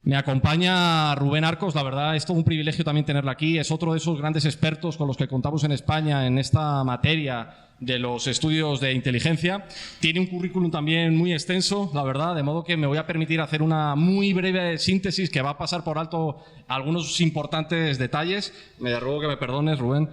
Me acompaña Rubén Arcos, la verdad es todo un privilegio también tenerla aquí. Es otro de esos grandes expertos con los que contamos en España en esta materia de los estudios de inteligencia. Tiene un currículum también muy extenso, la verdad, de modo que me voy a permitir hacer una muy breve síntesis que va a pasar por alto algunos importantes detalles. Me ruego que me perdones, Rubén.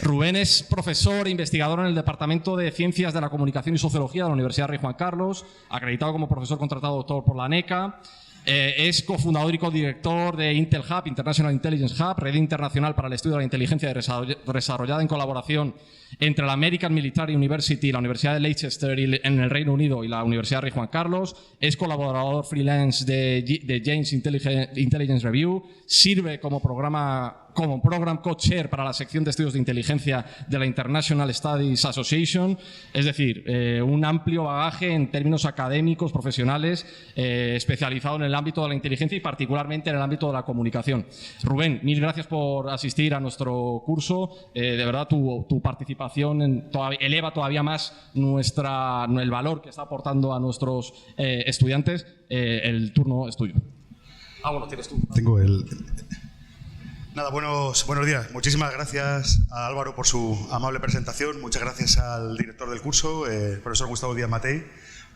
Rubén es profesor e investigador en el Departamento de Ciencias de la Comunicación y Sociología de la Universidad Rey Juan Carlos, acreditado como profesor contratado doctor por la ANECA. Es cofundador y codirector de Intel Hub, International Intelligence Hub, red internacional para el estudio de la inteligencia desarrollada en colaboración entre la American Military University, la Universidad de Leicester en el Reino Unido y la Universidad Rey Juan Carlos. Es colaborador freelance de James Intelligence Review. Sirve como Program Co-Chair para la sección de estudios de inteligencia de la International Studies Association. Es decir, un amplio bagaje en términos académicos, profesionales, especializado en el ámbito de la inteligencia y particularmente en el ámbito de la comunicación. Rubén, mil gracias por asistir a nuestro curso. De verdad, tu participación eleva todavía más el valor que está aportando a nuestros estudiantes. El turno es tuyo. Bueno, tienes tú. Tengo el... Nada, buenos días. Muchísimas gracias a Álvaro por su amable presentación. Muchas gracias al director del curso, el profesor Gustavo Díaz Matei,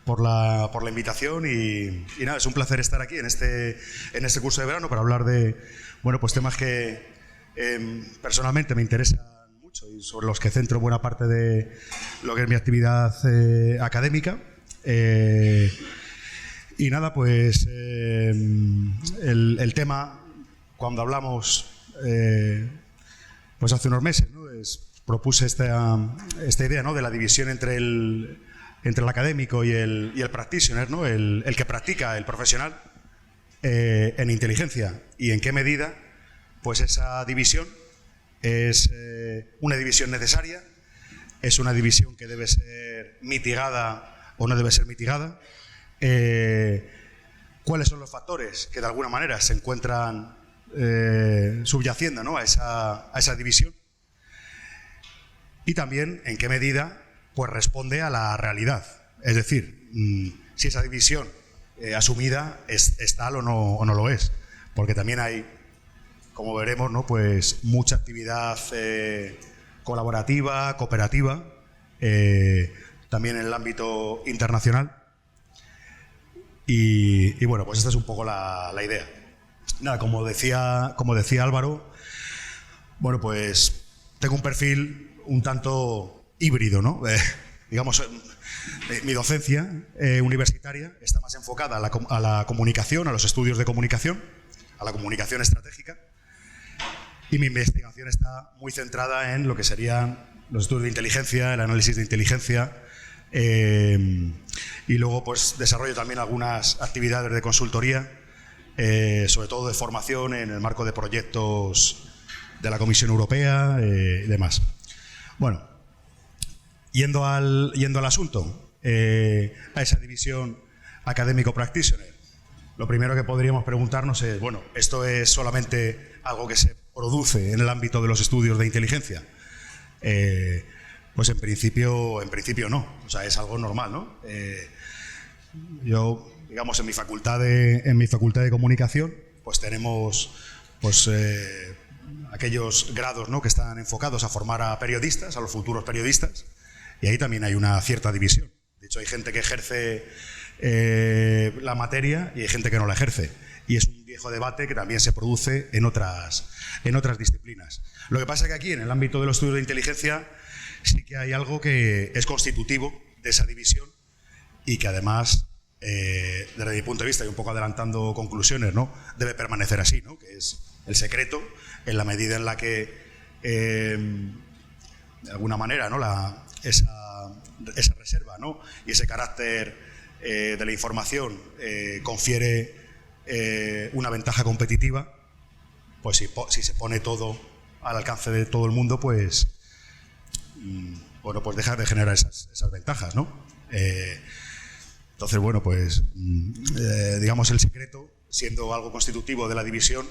por la invitación y nada, es un placer estar aquí en este curso de verano para hablar de pues temas que personalmente me interesan mucho y sobre los que centro buena parte de lo que es mi actividad académica. Y nada, pues el tema, cuando hablamos pues hace unos meses, ¿no? Propuse esta idea, ¿no?, de la división entre el académico y el practitioner, ¿no?, el que practica, el profesional en inteligencia, y en qué medida pues esa división es una división necesaria, es una división que debe ser mitigada o no debe ser mitigada, cuáles son los factores que de alguna manera se encuentran subyaciendo, ¿no?, a esa división, y también en qué medida pues responde a la realidad. Es decir, si esa división asumida es tal o no lo es, porque también hay, como veremos, ¿no?, pues mucha actividad colaborativa, cooperativa, también en el ámbito internacional, y bueno, pues esta es un poco la idea. Nada, como decía Álvaro, bueno, pues tengo un perfil un tanto híbrido, ¿no? Digamos, mi docencia universitaria está más enfocada a la comunicación, a los estudios de comunicación, a la comunicación estratégica, y mi investigación está muy centrada en lo que serían los estudios de inteligencia, el análisis de inteligencia, y luego pues desarrollo también algunas actividades de consultoría, sobre todo de formación en el marco de proyectos de la Comisión Europea y demás. Bueno, yendo al asunto, a esa división académico-practitioner, lo primero que podríamos preguntarnos es, bueno, ¿esto es solamente algo que se produce en el ámbito de los estudios de inteligencia? Pues en principio no, o sea, es algo normal, ¿no? Yo, digamos, en mi facultad de comunicación, pues tenemos aquellos grados, ¿no?, que están enfocados a formar a periodistas, a los futuros periodistas, y ahí también hay una cierta división. De hecho, hay gente que ejerce la materia y hay gente que no la ejerce, y es un viejo debate que también se produce en otras disciplinas. Lo que pasa es que aquí, en el ámbito de los estudios de inteligencia, sí que hay algo que es constitutivo de esa división y que además, desde mi punto de vista y un poco adelantando conclusiones, ¿no?, debe permanecer así, ¿no?, que es el secreto, en la medida en la que de alguna manera, ¿no?, esa reserva, ¿no?, y ese carácter de la información confiere una ventaja competitiva, pues si se pone todo al alcance de todo el mundo, pues bueno, pues deja de generar esas ventajas, ¿no? Entonces, bueno, pues digamos, el secreto, siendo algo constitutivo de la división,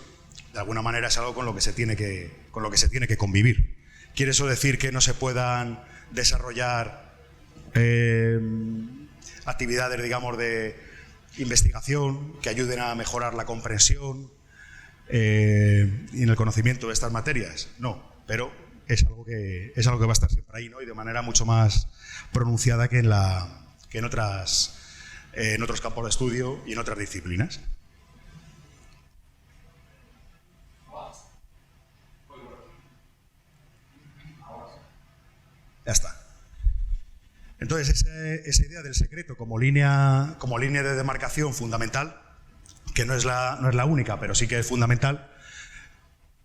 de alguna manera es algo con lo que se tiene que convivir. ¿Quiere eso decir que no se puedan desarrollar actividades, digamos, de investigación que ayuden a mejorar la comprensión y en el conocimiento de estas materias. No, pero es algo que va a estar siempre ahí, ¿no? Y de manera mucho más pronunciada que en otros campos de estudio y en otras disciplinas. Ya está. Entonces, esa idea del secreto como línea de demarcación fundamental, que no es la única, pero sí que es fundamental,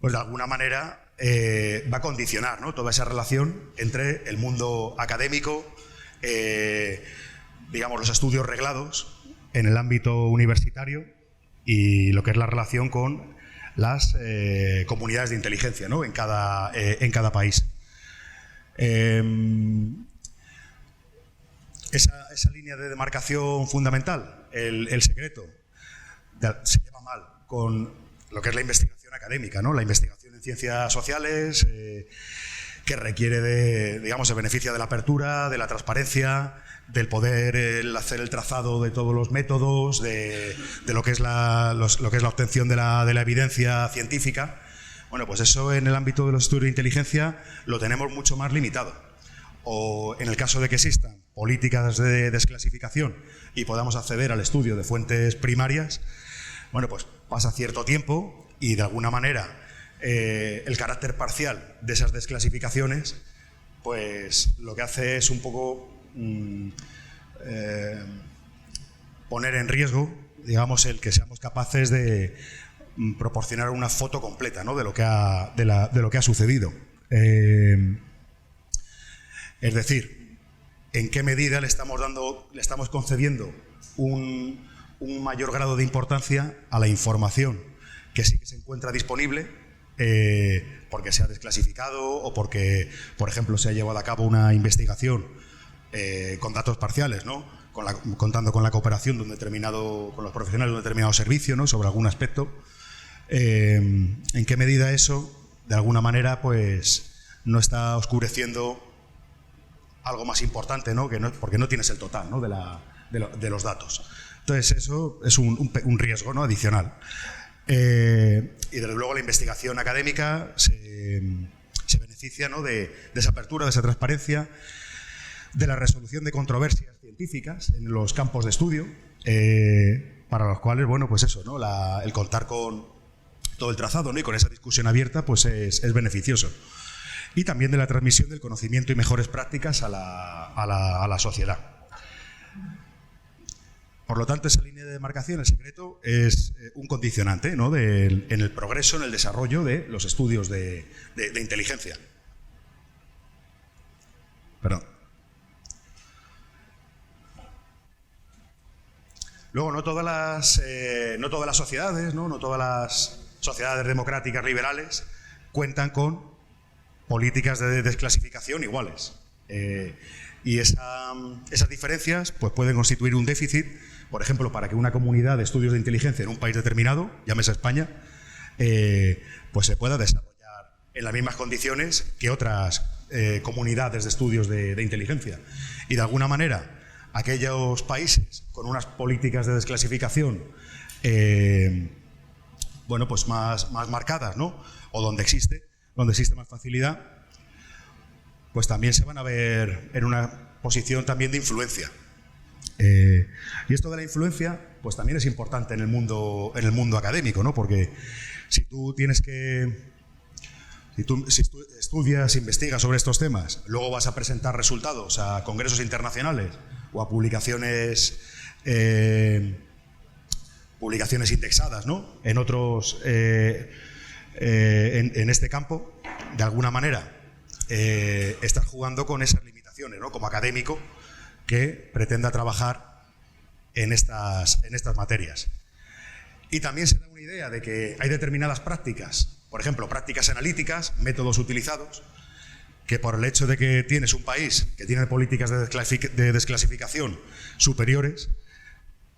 pues de alguna manera va a condicionar, ¿no?, toda esa relación entre el mundo académico, digamos, los estudios reglados en el ámbito universitario y lo que es la relación con las comunidades de inteligencia, ¿no?, en cada país. Esa línea de demarcación fundamental, el secreto, se lleva mal con lo que es la investigación académica, ¿no? La investigación en ciencias sociales, que requiere digamos, el beneficio de la apertura, de la transparencia, del poder hacer el trazado de todos los métodos, de lo que es la obtención de la evidencia científica. Bueno, pues eso en el ámbito de los estudios de inteligencia lo tenemos mucho más limitado. O en el caso de que existan políticas de desclasificación y podamos acceder al estudio de fuentes primarias, bueno, pues pasa cierto tiempo y de alguna manera el carácter parcial de esas desclasificaciones, pues lo que hace es un poco poner en riesgo, digamos, el que seamos capaces de proporcionar una foto completa, ¿no?, de lo que ha sucedido. Es decir, en qué medida le estamos concediendo un mayor grado de importancia a la información que sí que se encuentra disponible, porque se ha desclasificado o porque, por ejemplo, se ha llevado a cabo una investigación con datos parciales, ¿no?, contando con la cooperación con los profesionales de un determinado servicio, ¿no?, sobre algún aspecto. En qué medida eso, de alguna manera, pues no está oscureciendo algo más importante, ¿no?, porque no tienes el total, ¿no?, de los datos. Entonces eso es un riesgo, ¿no?, adicional. Y desde luego la investigación académica se beneficia, ¿no?, de esa apertura, de esa transparencia, de la resolución de controversias científicas en los campos de estudio, para los cuales, bueno, pues eso, ¿no?, el contar con todo el trazado, ¿no?, y con esa discusión abierta, pues es beneficioso. Y también de la transmisión del conocimiento y mejores prácticas a la sociedad. Por lo tanto, esa línea de demarcación, el secreto, es un condicionante, ¿no?, en el progreso, en el desarrollo de los estudios de inteligencia. Perdón. Luego, no todas las sociedades, no todas las sociedades democráticas liberales cuentan con políticas de desclasificación iguales. Y esas diferencias, pues, pueden constituir un déficit, por ejemplo, para que una comunidad de estudios de inteligencia en un país determinado, llámese España, pues se pueda desarrollar en las mismas condiciones que otras comunidades de estudios de inteligencia. Y de alguna manera, aquellos países con unas políticas de desclasificación bueno, pues más marcadas, ¿no?, o donde existe más facilidad, pues también se van a ver en una posición también de influencia. Y esto de la influencia, pues también es importante en el mundo académico, ¿no?, porque si tú estudias, investigas sobre estos temas, luego vas a presentar resultados a congresos internacionales o a publicaciones indexadas, ¿no?, en otros en este campo, de alguna manera estás jugando con esas limitaciones, ¿no?, como académico que pretenda trabajar en estas materias. Y también se da una idea de que hay determinadas prácticas, por ejemplo, prácticas analíticas, métodos utilizados, que por el hecho de que tienes un país que tiene políticas de desclasificación superiores,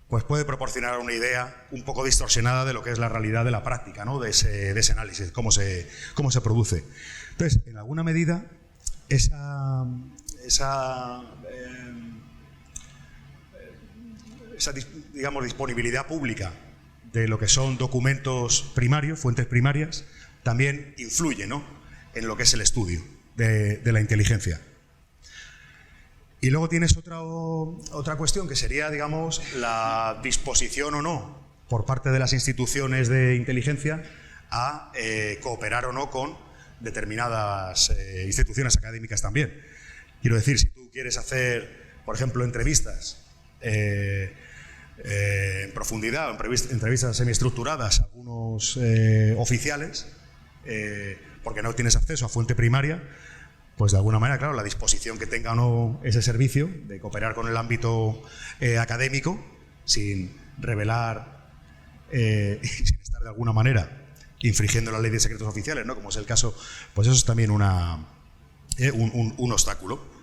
pues puede proporcionar una idea un poco distorsionada de lo que es la realidad de la práctica, ¿no?, de ese análisis, cómo se produce. Entonces, en alguna medida, esa esa digamos, disponibilidad pública de lo que son documentos primarios, fuentes primarias, también influye, ¿no?, en lo que es el estudio de la inteligencia. Y luego tienes otra cuestión que sería, digamos, la disposición o no por parte de las instituciones de inteligencia a cooperar o no con determinadas instituciones académicas también. Quiero decir, si tú quieres hacer, por ejemplo, entrevistas en profundidad, entrevistas semiestructuradas a algunos oficiales, porque no tienes acceso a fuente primaria, pues de alguna manera, claro, la disposición que tenga o no ese servicio de cooperar con el ámbito académico, sin revelar y sin estar de alguna manera infringiendo la ley de secretos oficiales, ¿no?, como es el caso, pues eso es también un obstáculo.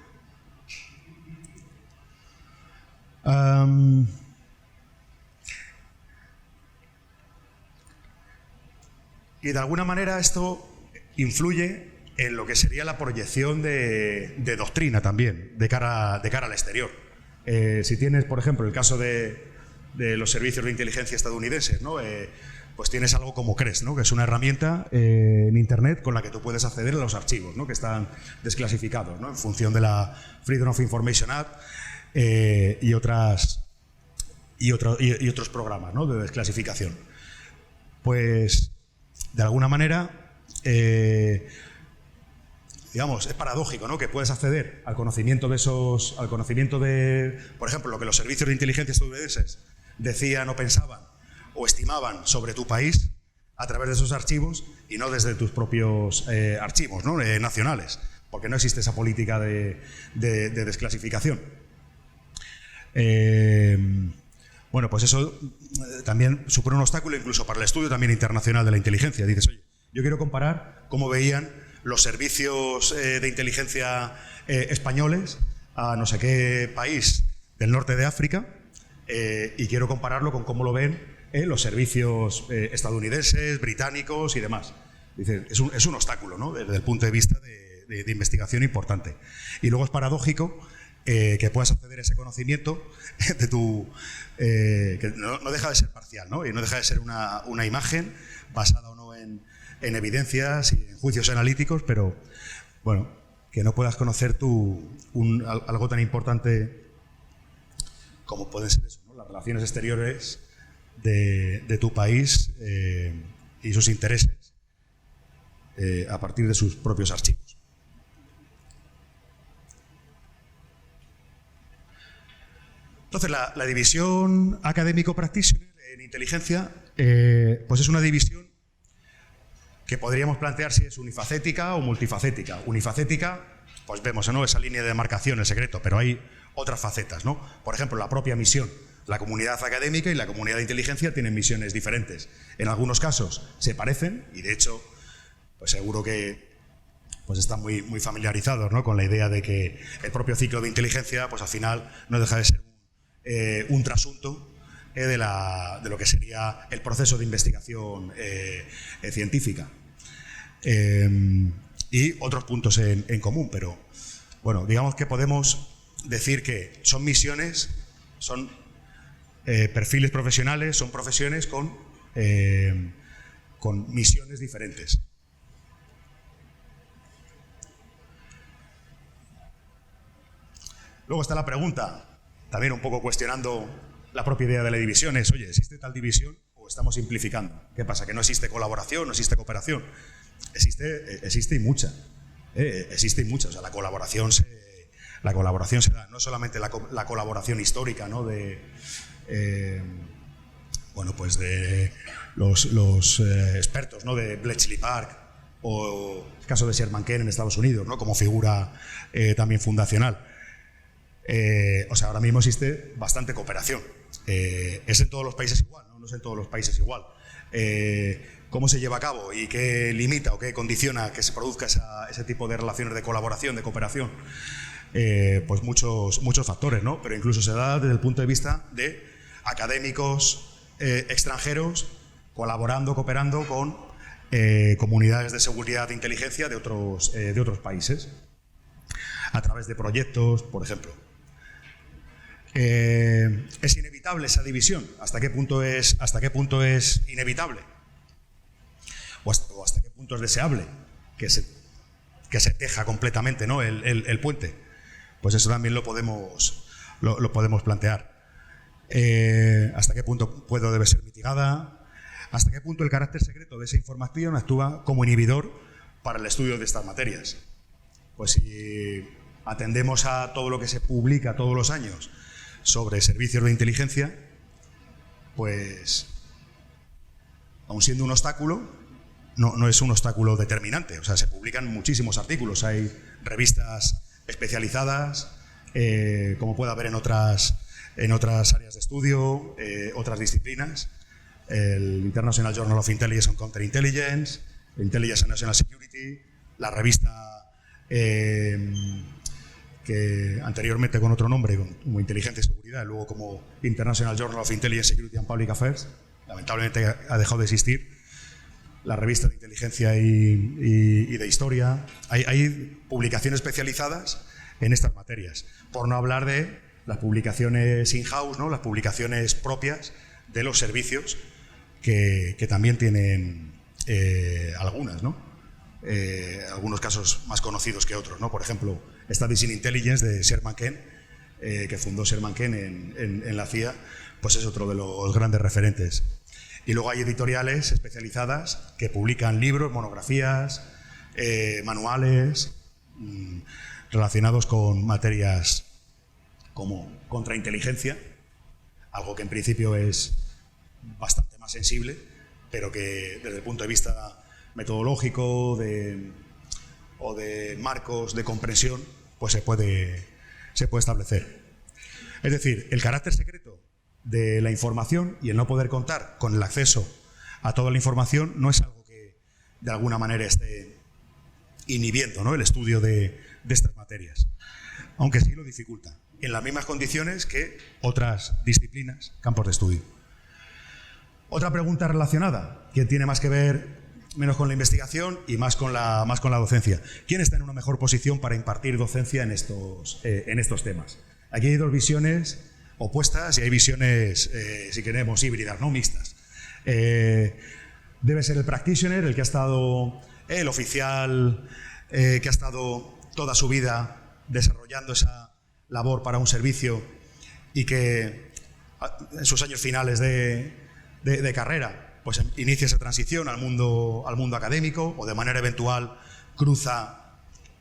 Y de alguna manera esto influye en lo que sería la proyección de doctrina también, de cara al exterior. Si tienes, por ejemplo, el caso de los servicios de inteligencia estadounidenses, ¿no?, pues tienes algo como CRES, ¿no?, que es una herramienta en Internet con la que tú puedes acceder a los archivos, ¿no?, que están desclasificados, ¿no?, en función de la Freedom of Information Act y otros programas, ¿no?, de desclasificación. Pues, de alguna manera, digamos, es paradójico, ¿no?, que puedes acceder al conocimiento de por ejemplo, lo que los servicios de inteligencia estadounidenses decían o pensaban o estimaban sobre tu país a través de esos archivos y no desde tus propios archivos, ¿no?, nacionales, porque no existe esa política de desclasificación. Bueno, pues eso también supone un obstáculo incluso para el estudio también internacional de la inteligencia. Dices, oye, yo quiero comparar cómo veían los servicios de inteligencia españoles a no sé qué país del norte de África y quiero compararlo con cómo lo ven los servicios estadounidenses, británicos y demás. Dice, es un obstáculo, ¿no?, desde el punto de vista de investigación importante. Y luego es paradójico que puedas acceder a ese conocimiento de que no deja de ser parcial, ¿no?, y no deja de ser una imagen basada o no en evidencias y en juicios analíticos, pero bueno, que no puedas conocer algo tan importante como pueden ser eso, ¿no?, las relaciones exteriores de tu país y sus intereses a partir de sus propios archivos. Entonces, la división académico-practitioner en inteligencia pues es una división que podríamos plantear si es unifacética o multifacética. Unifacética, pues vemos, ¿no?, esa línea de demarcación, el secreto, pero hay otras facetas, ¿no? Por ejemplo, la propia misión. La comunidad académica y la comunidad de inteligencia tienen misiones diferentes. En algunos casos se parecen y, de hecho, pues seguro que pues están muy familiarizados, ¿no?, con la idea de que el propio ciclo de inteligencia, pues al final no deja de ser un trasunto de lo que sería el proceso de investigación científica. Y otros puntos en común, pero bueno, digamos que podemos decir que son misiones, son perfiles profesionales, son profesiones con misiones diferentes. Luego está la pregunta, también un poco cuestionando la propia idea de la división, es, oye, ¿existe tal división o estamos simplificando? ¿Qué pasa? ¿Que no existe colaboración, no existe cooperación? Existe y mucha. Existe y mucha. O sea, la colaboración se da. No solamente la colaboración histórica, ¿no?, de pues de los expertos, ¿no?, de Bletchley Park o el caso de Sherman Kent en Estados Unidos, ¿no?, como figura también fundacional. O sea, ahora mismo existe bastante cooperación. ¿Es en todos los países igual? No es en todos los países igual. ¿Cómo se lleva a cabo y qué limita o qué condiciona que se produzca ese tipo de relaciones de colaboración, de cooperación? Pues muchos factores, ¿no? Pero incluso se da desde el punto de vista de académicos extranjeros colaborando, cooperando con comunidades de seguridad e inteligencia de otros países, a través de proyectos, por ejemplo. Es inevitable inevitable esa división? ¿Hasta qué punto es inevitable? ¿O hasta qué punto es deseable que se teja completamente, ¿no?, el puente? Pues eso también lo podemos plantear. ¿Hasta qué punto puede o debe ser mitigada? ¿Hasta qué punto el carácter secreto de esa información actúa como inhibidor para el estudio de estas materias? Pues si atendemos a todo lo que se publica todos los años sobre servicios de inteligencia, pues, aun siendo un obstáculo, no es un obstáculo determinante. O sea, se publican muchísimos artículos, hay revistas especializadas, como puede haber en otras áreas de estudio, otras disciplinas, el International Journal of Intelligence and Counterintelligence, Intelligence and National Security, la revista que anteriormente con otro nombre, como Inteligencia y Seguridad, luego como International Journal of Intelligence, Security and Public Affairs, lamentablemente ha dejado de existir, la revista de inteligencia y de historia. Hay publicaciones especializadas en estas materias, por no hablar de las publicaciones in-house, ¿no?, las publicaciones propias de los servicios que también tienen algunas, ¿no? Algunos casos más conocidos que otros, ¿no? Por ejemplo, Studies in Intelligence de Sherman Kent, que fundó Sherman Kent en la CIA, pues es otro de los grandes referentes. Y luego hay editoriales especializadas que publican libros, monografías, manuales relacionados con materias como contrainteligencia, algo que en principio es bastante más sensible, pero que desde el punto de vista metodológico o de marcos de comprensión, pues se puede establecer. Es decir, el carácter secreto de la información y el no poder contar con el acceso a toda la información no es algo que de alguna manera esté inhibiendo, ¿no?, el estudio de estas materias, aunque sí lo dificulta, en las mismas condiciones que otras disciplinas, campos de estudio. Otra pregunta relacionada, que tiene más que ver menos con la investigación y más con la docencia. ¿Quién está en una mejor posición para impartir docencia en estos temas? Aquí hay dos visiones opuestas y hay visiones, si queremos, híbridas, no mixtas. Debe ser el practitioner, el que ha estado, el oficial, que ha estado toda su vida desarrollando esa labor para un servicio y que en sus años finales de carrera pues inicia esa transición al mundo académico, o de manera eventual cruza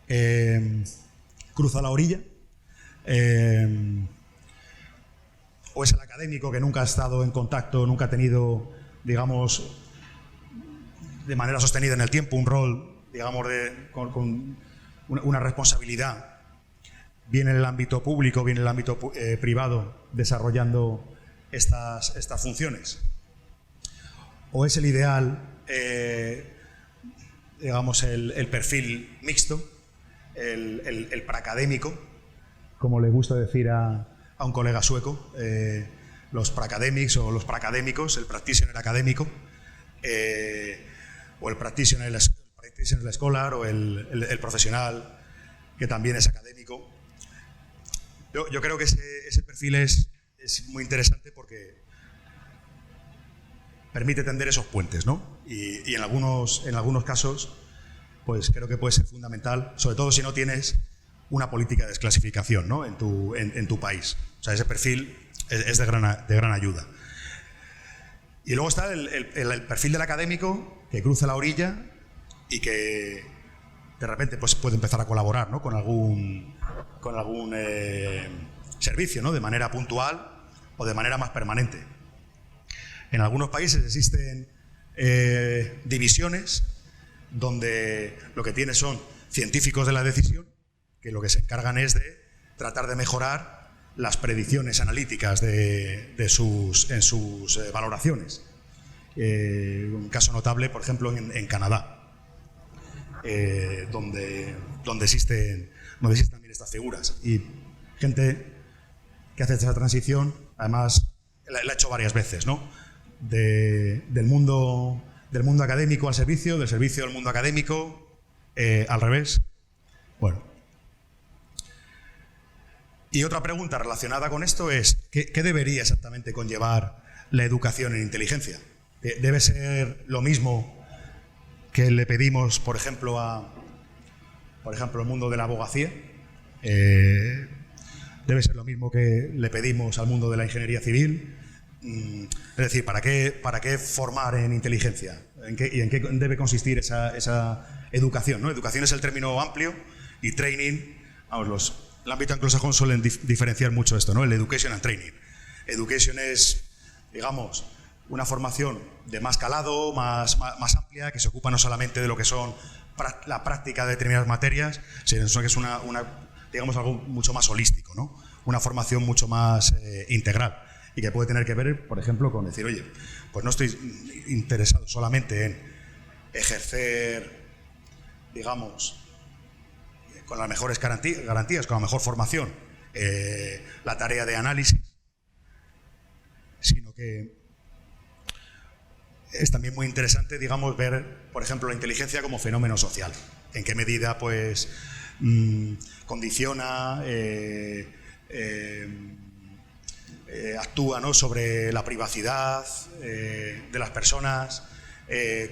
la orilla, o es el académico que nunca ha estado en contacto, nunca ha tenido, digamos, de manera sostenida en el tiempo un rol, digamos, con una responsabilidad, bien en el ámbito público, bien en el ámbito privado, desarrollando estas funciones. O es el ideal, digamos, el perfil mixto, el pracadémico, como le gusta decir a un colega sueco, los pracademics o los pracadémicos, el practitioner académico, o el practitioner scholar, o el profesional que también es académico. Yo creo que ese perfil es muy interesante porque permite tender esos puentes, ¿no? Y en algunos casos, pues creo que puede ser fundamental, sobre todo si no tienes una política de desclasificación, ¿no?, en tu país. O sea, ese perfil es de gran ayuda. Y luego está el perfil del académico que cruza la orilla y que de repente pues puede empezar a colaborar, ¿no?, con algún servicio, ¿no?, de manera puntual o de manera más permanente. En algunos países existen divisiones donde lo que tienes son científicos de la decisión, que lo que se encargan es de tratar de mejorar las predicciones analíticas en sus valoraciones. Un caso notable, por ejemplo, en Canadá, donde existen también estas figuras. Y gente que hace esa transición, además, la ha hecho varias veces, ¿no?, del mundo académico al servicio, del servicio al mundo académico, al revés. Bueno, Y otra pregunta relacionada con esto es, ¿qué debería exactamente conllevar la educación en inteligencia? ¿Debe ser lo mismo que le pedimos, por ejemplo, al mundo de la abogacía? ¿Debe ser lo mismo que le pedimos al mundo de la ingeniería civil? Es decir, ¿para qué formar en inteligencia? ¿En qué debe consistir esa educación, ¿no? Educación es el término amplio y training, vamos, el ámbito anglosajón suelen diferenciar mucho esto, ¿no? El education and training. Education es, digamos, una formación de más calado, más amplia, que se ocupa no solamente de lo que son la práctica de determinadas materias, sino que es digamos, algo mucho más holístico, ¿no? Una formación mucho más integral y que puede tener que ver, por ejemplo, con decir, oye, pues no estoy interesado solamente en ejercer, digamos, con las mejores garantías, con la mejor formación, la tarea de análisis, sino que es también muy interesante, digamos, ver, por ejemplo, la inteligencia como fenómeno social. En qué medida, pues, condiciona, actúa, ¿no?, sobre la privacidad de las personas,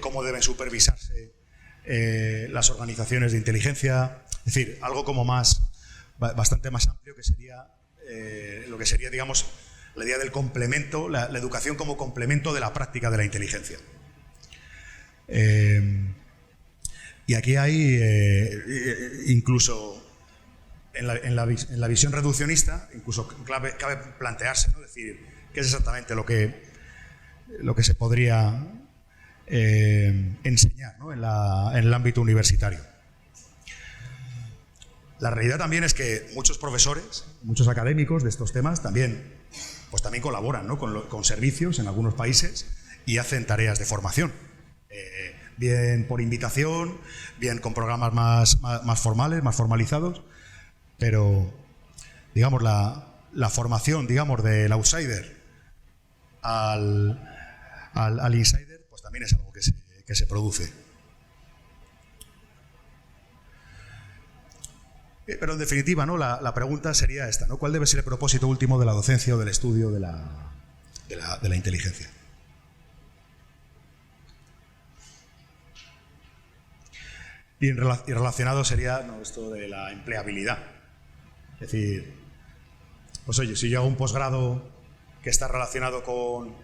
cómo deben supervisarse las organizaciones de inteligencia. Es decir, algo como bastante más amplio, que sería lo que sería, digamos, la idea del complemento, la educación como complemento de la práctica de la inteligencia. Y aquí hay, incluso en la visión reduccionista, incluso cabe plantearse, ¿no? Es decir, qué es exactamente lo que se podría enseñar, ¿no?, en el ámbito universitario. La realidad también es que muchos profesores, muchos académicos de estos temas también colaboran, ¿no?, con servicios en algunos países y hacen tareas de formación, bien por invitación, bien con programas más formales, más formalizados, pero, digamos, la formación, digamos, del outsider al insider, pues también es algo que se produce. Pero en definitiva, ¿no?, la pregunta sería esta, ¿no? ¿Cuál debe ser el propósito último de la docencia o del estudio de la inteligencia? Y relacionado sería, ¿no?, esto de la empleabilidad. Es decir, pues oye, si yo hago un posgrado que está relacionado con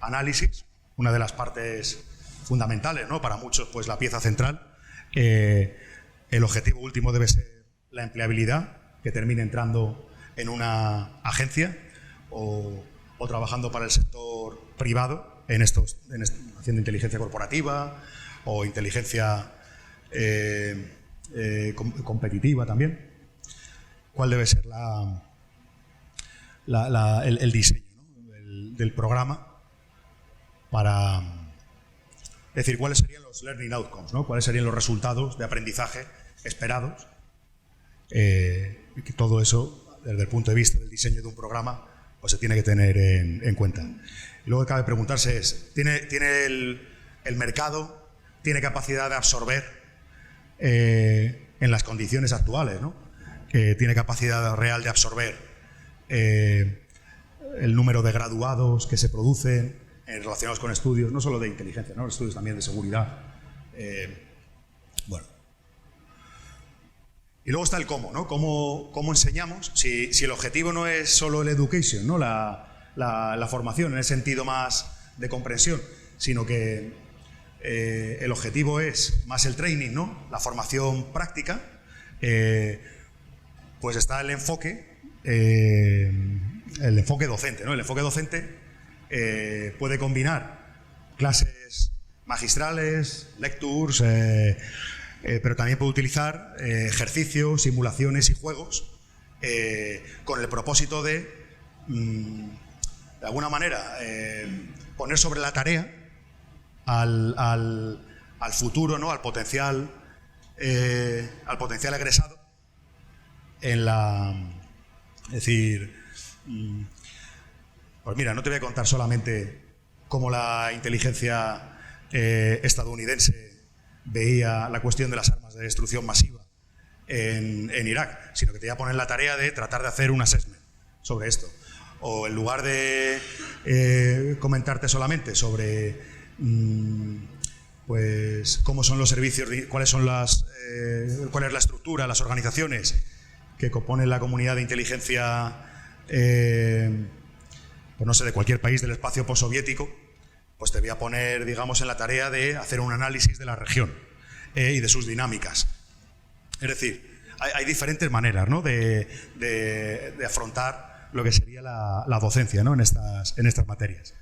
análisis, una de las partes fundamentales, ¿no?, para muchos, pues la pieza central, el objetivo último debe ser la empleabilidad, que termine entrando en una agencia o trabajando para el sector privado haciendo inteligencia corporativa o inteligencia competitiva también. ¿Cuál debe ser el diseño, ¿no?, del programa para... Es decir, ¿cuáles serían los learning outcomes, ¿no?, cuáles serían los resultados de aprendizaje esperados? Y que todo eso, desde el punto de vista del diseño de un programa, pues se tiene que tener en cuenta. Y luego cabe preguntarse ¿tiene el mercado, tiene capacidad de absorber en las condiciones actuales, ¿no? Tiene capacidad real de absorber el número de graduados que se producen relacionados con estudios, no solo de inteligencia, ¿no?, estudios también de seguridad. Bueno. Y luego está el cómo, ¿no? ¿Cómo enseñamos? Si el objetivo no es solo el education, ¿no?, la formación en el sentido más de comprensión, sino que el objetivo es más el training, ¿no?, la formación práctica, pues está el enfoque docente, ¿no? El enfoque docente puede combinar clases magistrales, lectures, pero también puede utilizar ejercicios, simulaciones y juegos con el propósito de alguna manera, poner sobre la tarea al futuro, ¿no?, al potencial egresado es decir, pues mira, no te voy a contar solamente cómo la inteligencia estadounidense veía la cuestión de las armas de destrucción masiva en Irak, sino que te voy a poner la tarea de tratar de hacer un assessment sobre esto. O en lugar de comentarte solamente sobre pues cómo son los servicios, cuál es la estructura, las organizaciones que componen la comunidad de inteligencia, pues no sé, de cualquier país del espacio postsoviético, pues te voy a poner, digamos, en la tarea de hacer un análisis de la región y de sus dinámicas. Es decir, hay diferentes maneras, ¿no?, de afrontar lo que sería la docencia, ¿no?, en estas materias.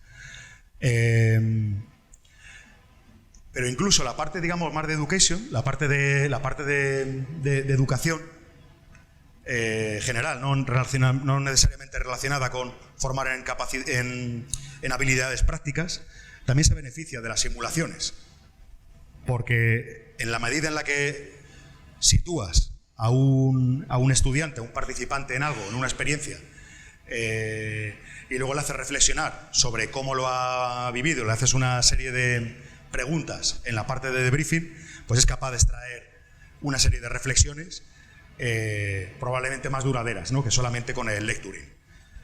Pero incluso la parte, digamos, más de education, la parte de educación general, no necesariamente relacionada con formar en habilidades prácticas, también se beneficia de las simulaciones. Porque en la medida en la que sitúas a un estudiante, a un participante en algo, en una experiencia, y luego le haces reflexionar sobre cómo lo ha vivido, le haces una serie de preguntas en la parte de debriefing, pues es capaz de extraer una serie de reflexiones probablemente más duraderas, ¿no?, que solamente con el lecturing.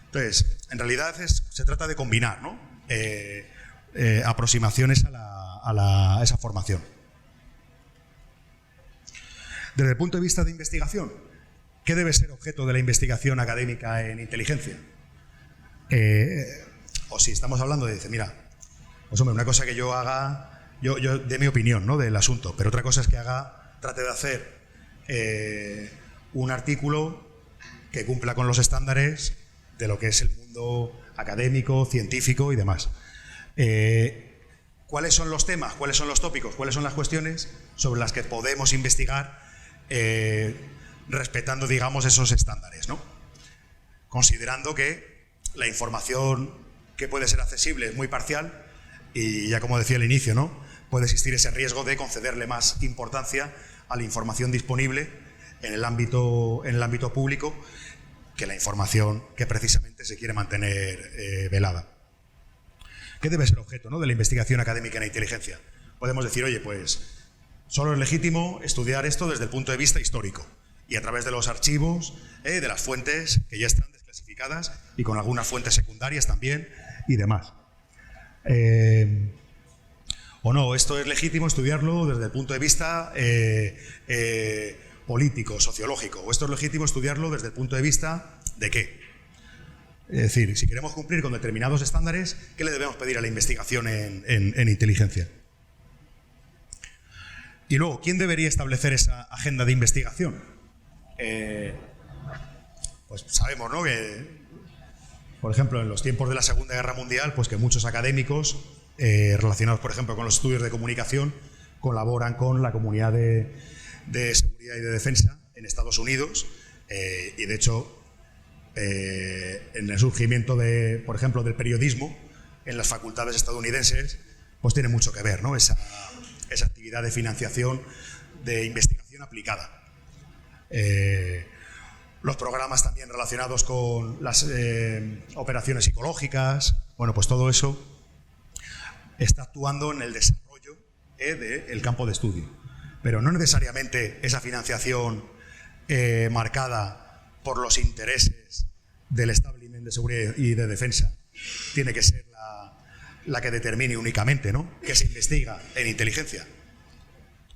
Entonces, en realidad se trata de combinar, ¿no?, aproximaciones a esa formación. Desde el punto de vista de investigación, ¿qué debe ser objeto de la investigación académica en inteligencia? O si estamos hablando de, dice, mira, pues hombre, una cosa que yo haga, yo dé mi opinión, ¿no?, del asunto, pero otra cosa es que trate de hacer un artículo que cumpla con los estándares de lo que es el mundo académico, científico y demás. ¿Cuáles son los temas, cuáles son los tópicos, cuáles son las cuestiones sobre las que podemos investigar respetando, digamos, esos estándares, ¿no? Considerando que la información que puede ser accesible es muy parcial y, ya como decía al inicio, ¿no?, puede existir ese riesgo de concederle más importancia a la información disponible en el ámbito público que la información que precisamente se quiere mantener velada. ¿Qué debe ser objeto, ¿no?, de la investigación académica en la inteligencia? Podemos decir, oye, pues solo es legítimo estudiar esto desde el punto de vista histórico y a través de los archivos, de las fuentes que ya están desclasificadas y con algunas fuentes secundarias también y demás. O no, esto es legítimo estudiarlo desde el punto de vista político, sociológico, o esto es legítimo estudiarlo desde el punto de vista de qué. Es decir, si queremos cumplir con determinados estándares, ¿qué le debemos pedir a la investigación en inteligencia? Y luego, ¿quién debería establecer esa agenda de investigación? Pues sabemos, ¿no?, que, por ejemplo, en los tiempos de la Segunda Guerra Mundial, pues que muchos académicos relacionados, por ejemplo, con los estudios de comunicación, colaboran con la comunidad de seguridad y de defensa en Estados Unidos, y de hecho, en el surgimiento por ejemplo, del periodismo en las facultades estadounidenses, pues tiene mucho que ver, ¿no?, esa actividad de financiación de investigación aplicada. Los programas también relacionados con las operaciones psicológicas, bueno, pues todo eso está actuando en el desarrollo del campo de estudio. Pero no necesariamente esa financiación marcada por los intereses del establishment de seguridad y de defensa tiene que ser la que determine únicamente, ¿no?, que se investiga en inteligencia.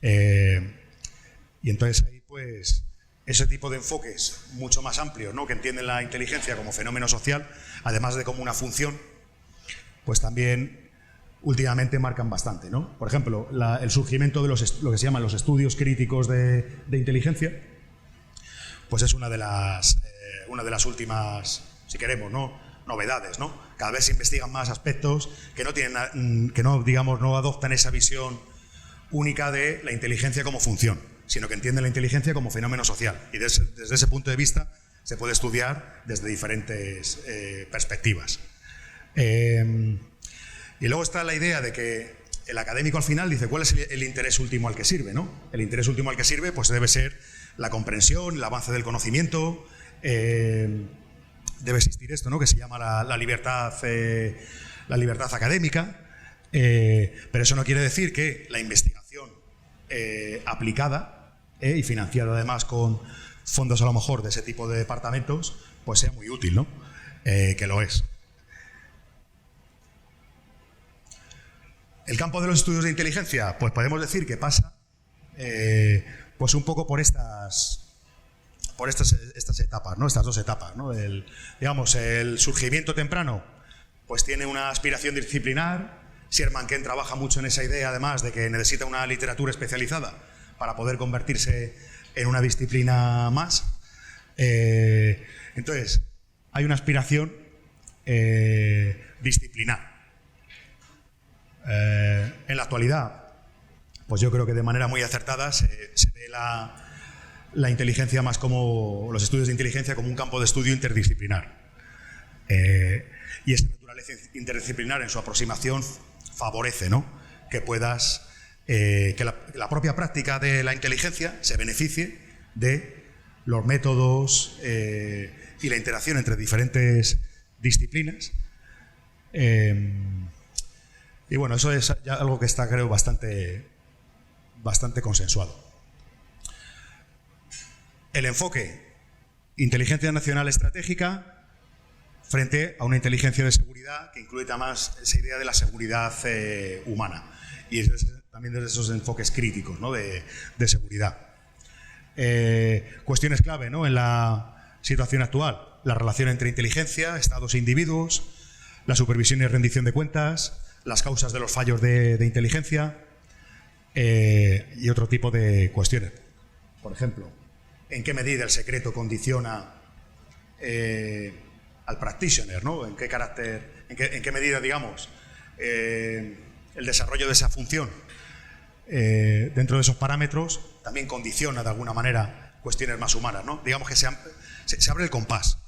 Y entonces ahí, pues, ese tipo de enfoques mucho más amplios, ¿no?, que entienden la inteligencia como fenómeno social, además de como una función, pues también últimamente marcan bastante, ¿no? Por ejemplo, el surgimiento de lo que se llaman los estudios críticos de inteligencia, pues es una de las últimas, si queremos, ¿no?, novedades, ¿no? Cada vez se investigan más aspectos que no adoptan esa visión única de la inteligencia como función, sino que entienden la inteligencia como fenómeno social. Y desde ese punto de vista se puede estudiar desde diferentes perspectivas. Y luego está la idea de que el académico al final dice cuál es el interés último al que sirve, ¿no? El interés último al que sirve, pues debe ser la comprensión, el avance del conocimiento. Debe existir esto, ¿no?, que se llama la libertad académica, pero eso no quiere decir que la investigación aplicada y financiado además con fondos a lo mejor de ese tipo de departamentos, pues sea muy útil, ¿no? Que lo es. El campo de los estudios de inteligencia, pues podemos decir que pasa pues un poco por estas etapas, ¿no? Estas dos etapas, ¿no? Digamos, el surgimiento temprano pues tiene una aspiración disciplinar. Sherman Kent trabaja mucho en esa idea, además, de que necesita una literatura especializada para poder convertirse en una disciplina más. Entonces, hay una aspiración disciplinar. En la actualidad, pues yo creo que de manera muy acertada se ve la inteligencia más como los estudios de inteligencia como un campo de estudio interdisciplinar. Y esa naturaleza interdisciplinar en su aproximación favorece, ¿no? Que puedas que la propia práctica de la inteligencia se beneficie de los métodos y la interacción entre diferentes disciplinas. Y bueno, eso es ya algo que está, creo, bastante consensuado. El enfoque inteligencia nacional estratégica frente a una inteligencia de seguridad que incluye además esa idea de la seguridad humana y también desde esos enfoques críticos, ¿no? de seguridad. Cuestiones clave, ¿no? En la situación actual: la relación entre inteligencia, estados e individuos, la supervisión y rendición de cuentas, las causas de los fallos de inteligencia y otro tipo de cuestiones. Por ejemplo, ¿en qué medida el secreto condiciona al practitioner, ¿no? ¿En qué medida, digamos, el desarrollo de esa función dentro de esos parámetros también condiciona de alguna manera cuestiones más humanas, ¿no? Digamos que se abre el compás.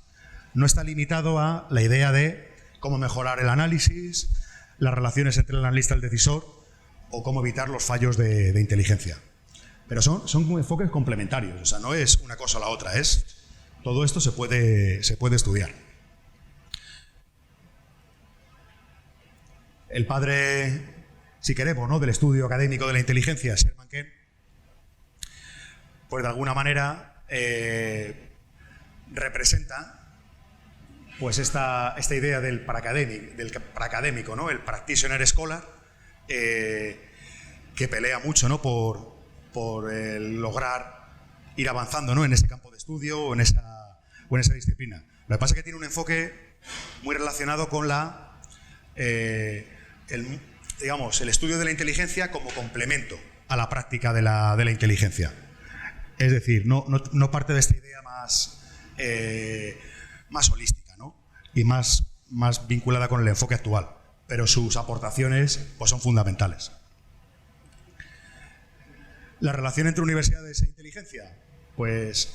No está limitado a la idea de cómo mejorar el análisis, las relaciones entre el analista y el decisor o cómo evitar los fallos de inteligencia. Pero son enfoques complementarios, o sea, no es una cosa o la otra, todo esto se puede estudiar. El padre, si queremos, ¿no? del estudio académico de la inteligencia, Sherman Kent, pues de alguna manera representa pues esta idea del paracadémico, ¿no? El practitioner scholar, que pelea mucho, ¿no? por lograr ir avanzando, ¿no? en ese campo de estudio o en esa disciplina. Lo que pasa es que tiene un enfoque muy relacionado con el estudio de la inteligencia como complemento a la práctica de la inteligencia. Es decir, no parte de esta idea más holística, ¿no? Y más vinculada con el enfoque actual, pero sus aportaciones pues, son fundamentales. La relación entre universidades e inteligencia, pues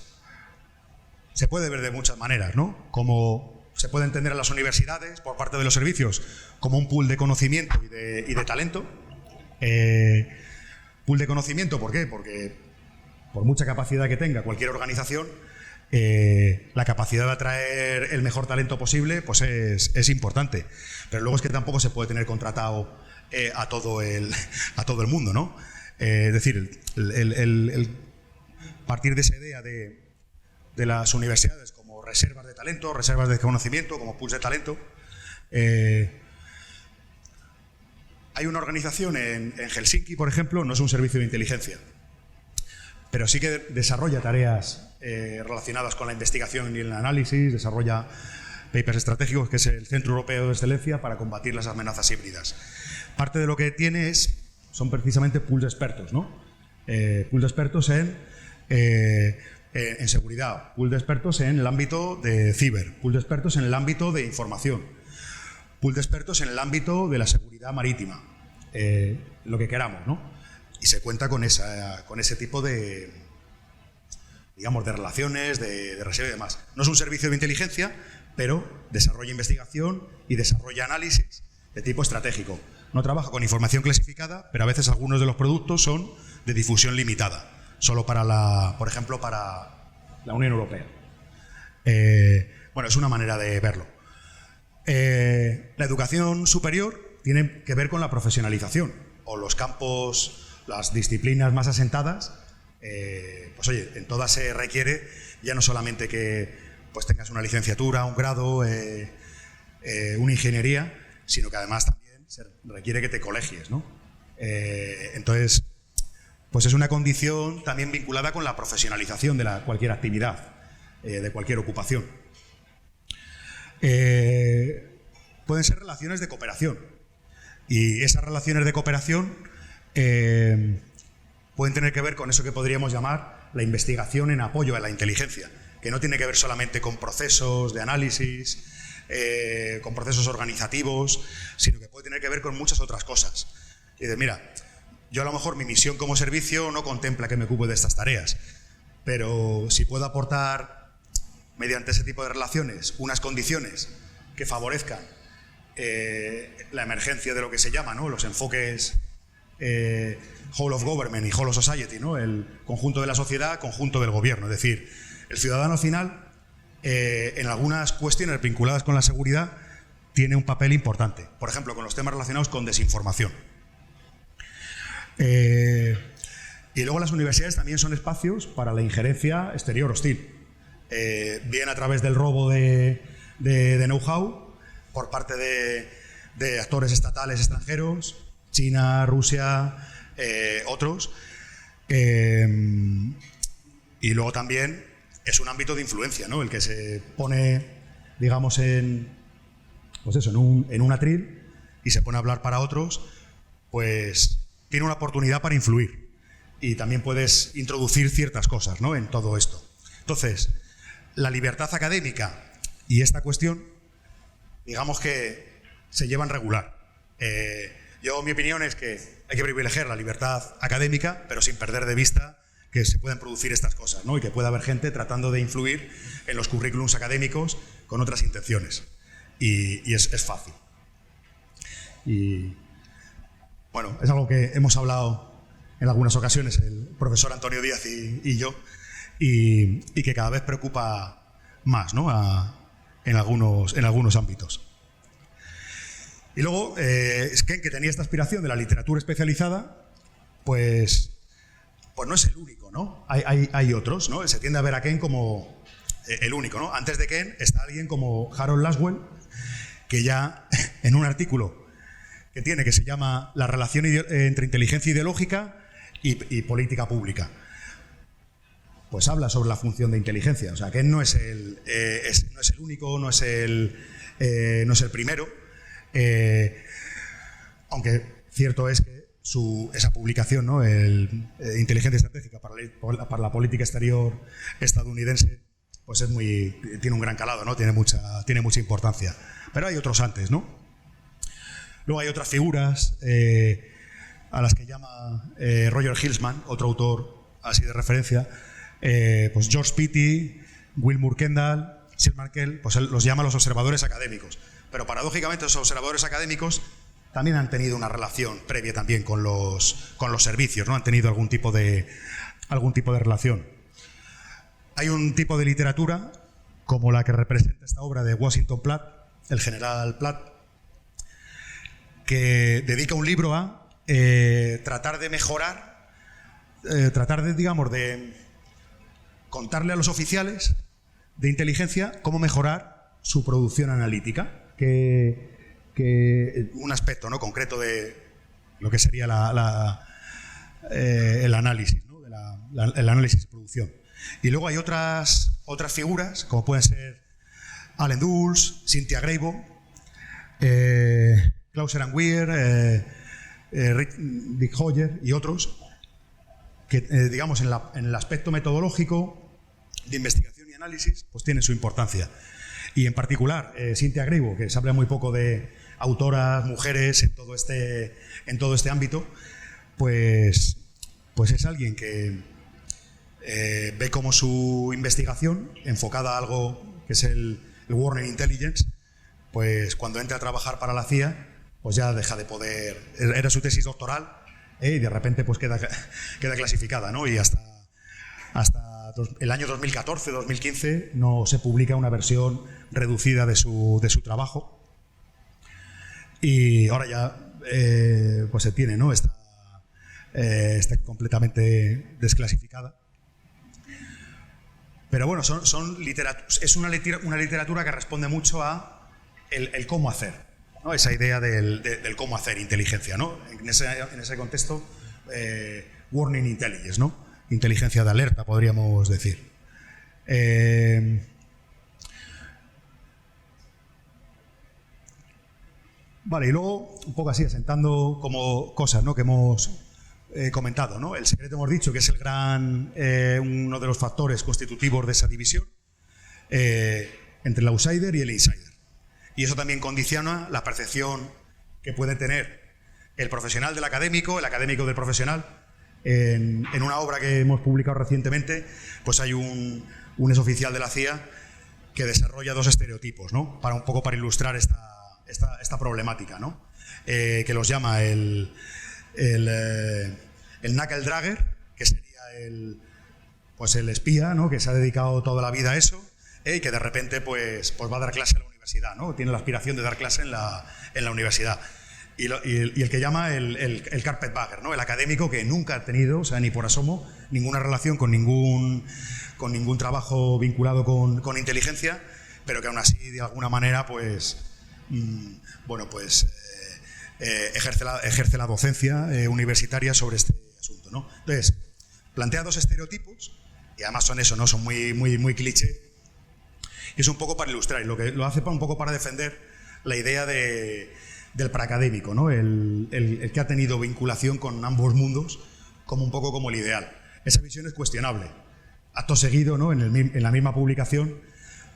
se puede ver de muchas maneras, ¿no? Como se puede entender a las universidades por parte de los servicios como un pool de conocimiento y de talento. Pool de conocimiento, ¿por qué? Porque por mucha capacidad que tenga cualquier organización, la capacidad de atraer el mejor talento posible pues es importante. Pero luego es que tampoco se puede tener contratado a todo el mundo, ¿no? Es decir, el partir de esa idea de las universidades como reservas de talento, reservas de conocimiento, como pools de talento. Hay una organización en Helsinki, por ejemplo, no es un servicio de inteligencia, pero sí que desarrolla tareas relacionadas con la investigación y el análisis, desarrolla papers estratégicos, que es el Centro Europeo de Excelencia para combatir las amenazas híbridas. Parte de lo que tiene son precisamente pools de expertos, ¿no? Pools de expertos en seguridad, pool de expertos en el ámbito de ciber, pool de expertos en el ámbito de información, pool de expertos en el ámbito de la seguridad marítima, lo que queramos, ¿no? Y se cuenta con ese tipo de, digamos, de relaciones, de reserva y demás. No es un servicio de inteligencia, pero desarrolla investigación y desarrolla análisis de tipo estratégico. No trabaja con información clasificada, pero a veces algunos de los productos son de difusión limitada, solo para por ejemplo, para la Unión Europea. Bueno, es una manera de verlo. La educación superior tiene que ver con la profesionalización, o los campos, las disciplinas más asentadas, pues oye, en todas se requiere ya no solamente que pues tengas una licenciatura, un grado, una ingeniería, sino que además también se requiere que te colegies, ¿no? Entonces, pues es una condición también vinculada con la profesionalización de cualquier actividad, de cualquier ocupación. Pueden ser relaciones de cooperación, y esas relaciones de cooperación pueden tener que ver con eso que podríamos llamar la investigación en apoyo a la inteligencia, que no tiene que ver solamente con procesos de análisis, con procesos organizativos, sino que puede tener que ver con muchas otras cosas. Y de, mira, yo a lo mejor mi misión como servicio no contempla que me ocupe de estas tareas, pero si puedo aportar mediante ese tipo de relaciones unas condiciones que favorezcan la emergencia de lo que se llama, ¿no?, los enfoques whole of government y whole of society, ¿no?, el conjunto de la sociedad, conjunto del gobierno. Es decir, el ciudadano al final, en algunas cuestiones vinculadas con la seguridad, tiene un papel importante. Por ejemplo, con los temas relacionados con desinformación. Y luego las universidades también son espacios para la injerencia exterior hostil, bien a través del robo de know-how por parte de actores estatales extranjeros, China, Rusia, otros, y luego también es un ámbito de influencia, ¿no?, el que se pone, digamos, pues eso, en un atril y se pone a hablar para otros, pues tiene una oportunidad para influir, y también puedes introducir ciertas cosas, ¿no?, en todo esto. Entonces, la libertad académica y esta cuestión, digamos que se llevan regular. Mi opinión es que hay que privilegiar la libertad académica, pero sin perder de vista que se pueden producir estas cosas, ¿no?, y que puede haber gente tratando de influir en los currículums académicos con otras intenciones. Y es fácil. Y bueno, es algo que hemos hablado en algunas ocasiones el profesor Antonio Díaz y yo, y que cada vez preocupa más, ¿no?, en algunos ámbitos. Y luego, Skene, que tenía esta aspiración de la literatura especializada, pues no es el único, ¿no? Hay otros, ¿no? Se tiende a ver a Skene como el único, ¿no? Antes de Skene está alguien como Harold Laswell, que ya en un artículo que se llama La relación entre inteligencia ideológica y política pública, pues habla sobre la función de inteligencia. O sea, Skene no es el único, no es el primero, aunque cierto es que esa publicación, ¿no?, Inteligencia Estratégica para la política exterior estadounidense, pues tiene un gran calado, ¿no?, tiene mucha importancia. Pero hay otros antes, ¿no? Luego hay otras figuras a las que llama Roger Hilsman, otro autor así de referencia, pues George Pitti, Wilbur Kendall, Sir Markel, pues él los llama los observadores académicos. Pero paradójicamente los observadores académicos también han tenido una relación previa también con los servicios, ¿no? Han tenido algún tipo de relación. Hay un tipo de literatura, como la que representa esta obra de Washington Platt, el general Platt, que dedica un libro a tratar de mejorar, digamos, de contarle a los oficiales de inteligencia cómo mejorar su producción analítica, que un aspecto, ¿no?, concreto de lo que sería el análisis, ¿no?, el análisis de producción. Y luego hay otras figuras, como pueden ser Allen Dulles, Cynthia Greybo, Klaus Weir, Dick Hoyer y otros, que digamos en el aspecto metodológico de investigación y análisis, pues tienen su importancia. Y en particular, Cynthia Greybo, que se habla muy poco de autoras, mujeres en todo este ámbito, pues es alguien que ve como su investigación, enfocada a algo que es el Warning Intelligence, pues cuando entra a trabajar para la CIA, pues ya deja de poder, era su tesis doctoral, y de repente pues queda clasificada, ¿no? Y hasta el año 2014-2015 no se publica una versión reducida de su trabajo, y ahora ya pues se tiene, ¿no?, esté completamente desclasificada. Pero bueno, es una literatura que responde mucho a el cómo hacer, ¿no? Esa idea del cómo hacer inteligencia, ¿no? En ese contexto, warning intelligence, ¿no? Inteligencia de alerta, podríamos decir. Vale, y luego, un poco así, asentando como cosas, ¿no?, que hemos comentado, ¿no? El secreto, hemos dicho que es uno de los factores constitutivos de esa división entre el outsider y el insider. Y eso también condiciona la percepción que puede tener el profesional del académico, el académico del profesional. En una obra que hemos publicado recientemente, pues hay un exoficial de la CIA que desarrolla dos estereotipos, ¿no?, para ilustrar esta problemática, ¿no? Que los llama el knuckle dragger, que sería el espía, ¿no?, que se ha dedicado toda la vida a eso, y que de repente pues va a dar clase en la universidad, ¿no? Tiene la aspiración de dar clase en la universidad. Y el que llama el carpetbagger, ¿no?, el académico que nunca ha tenido, o sea, ni por asomo, ninguna relación con ningún trabajo vinculado con inteligencia, pero que aún así, de alguna manera, ejerce la docencia universitaria sobre este asunto, ¿no? Entonces, plantea dos estereotipos, y además son eso, ¿no?, son muy cliché, y es un poco para ilustrar, y lo hace un poco para defender la idea del preacadémico, ¿no?, el que ha tenido vinculación con ambos mundos como un poco como el ideal. Esa visión es cuestionable. Acto seguido, ¿no?, en la misma publicación,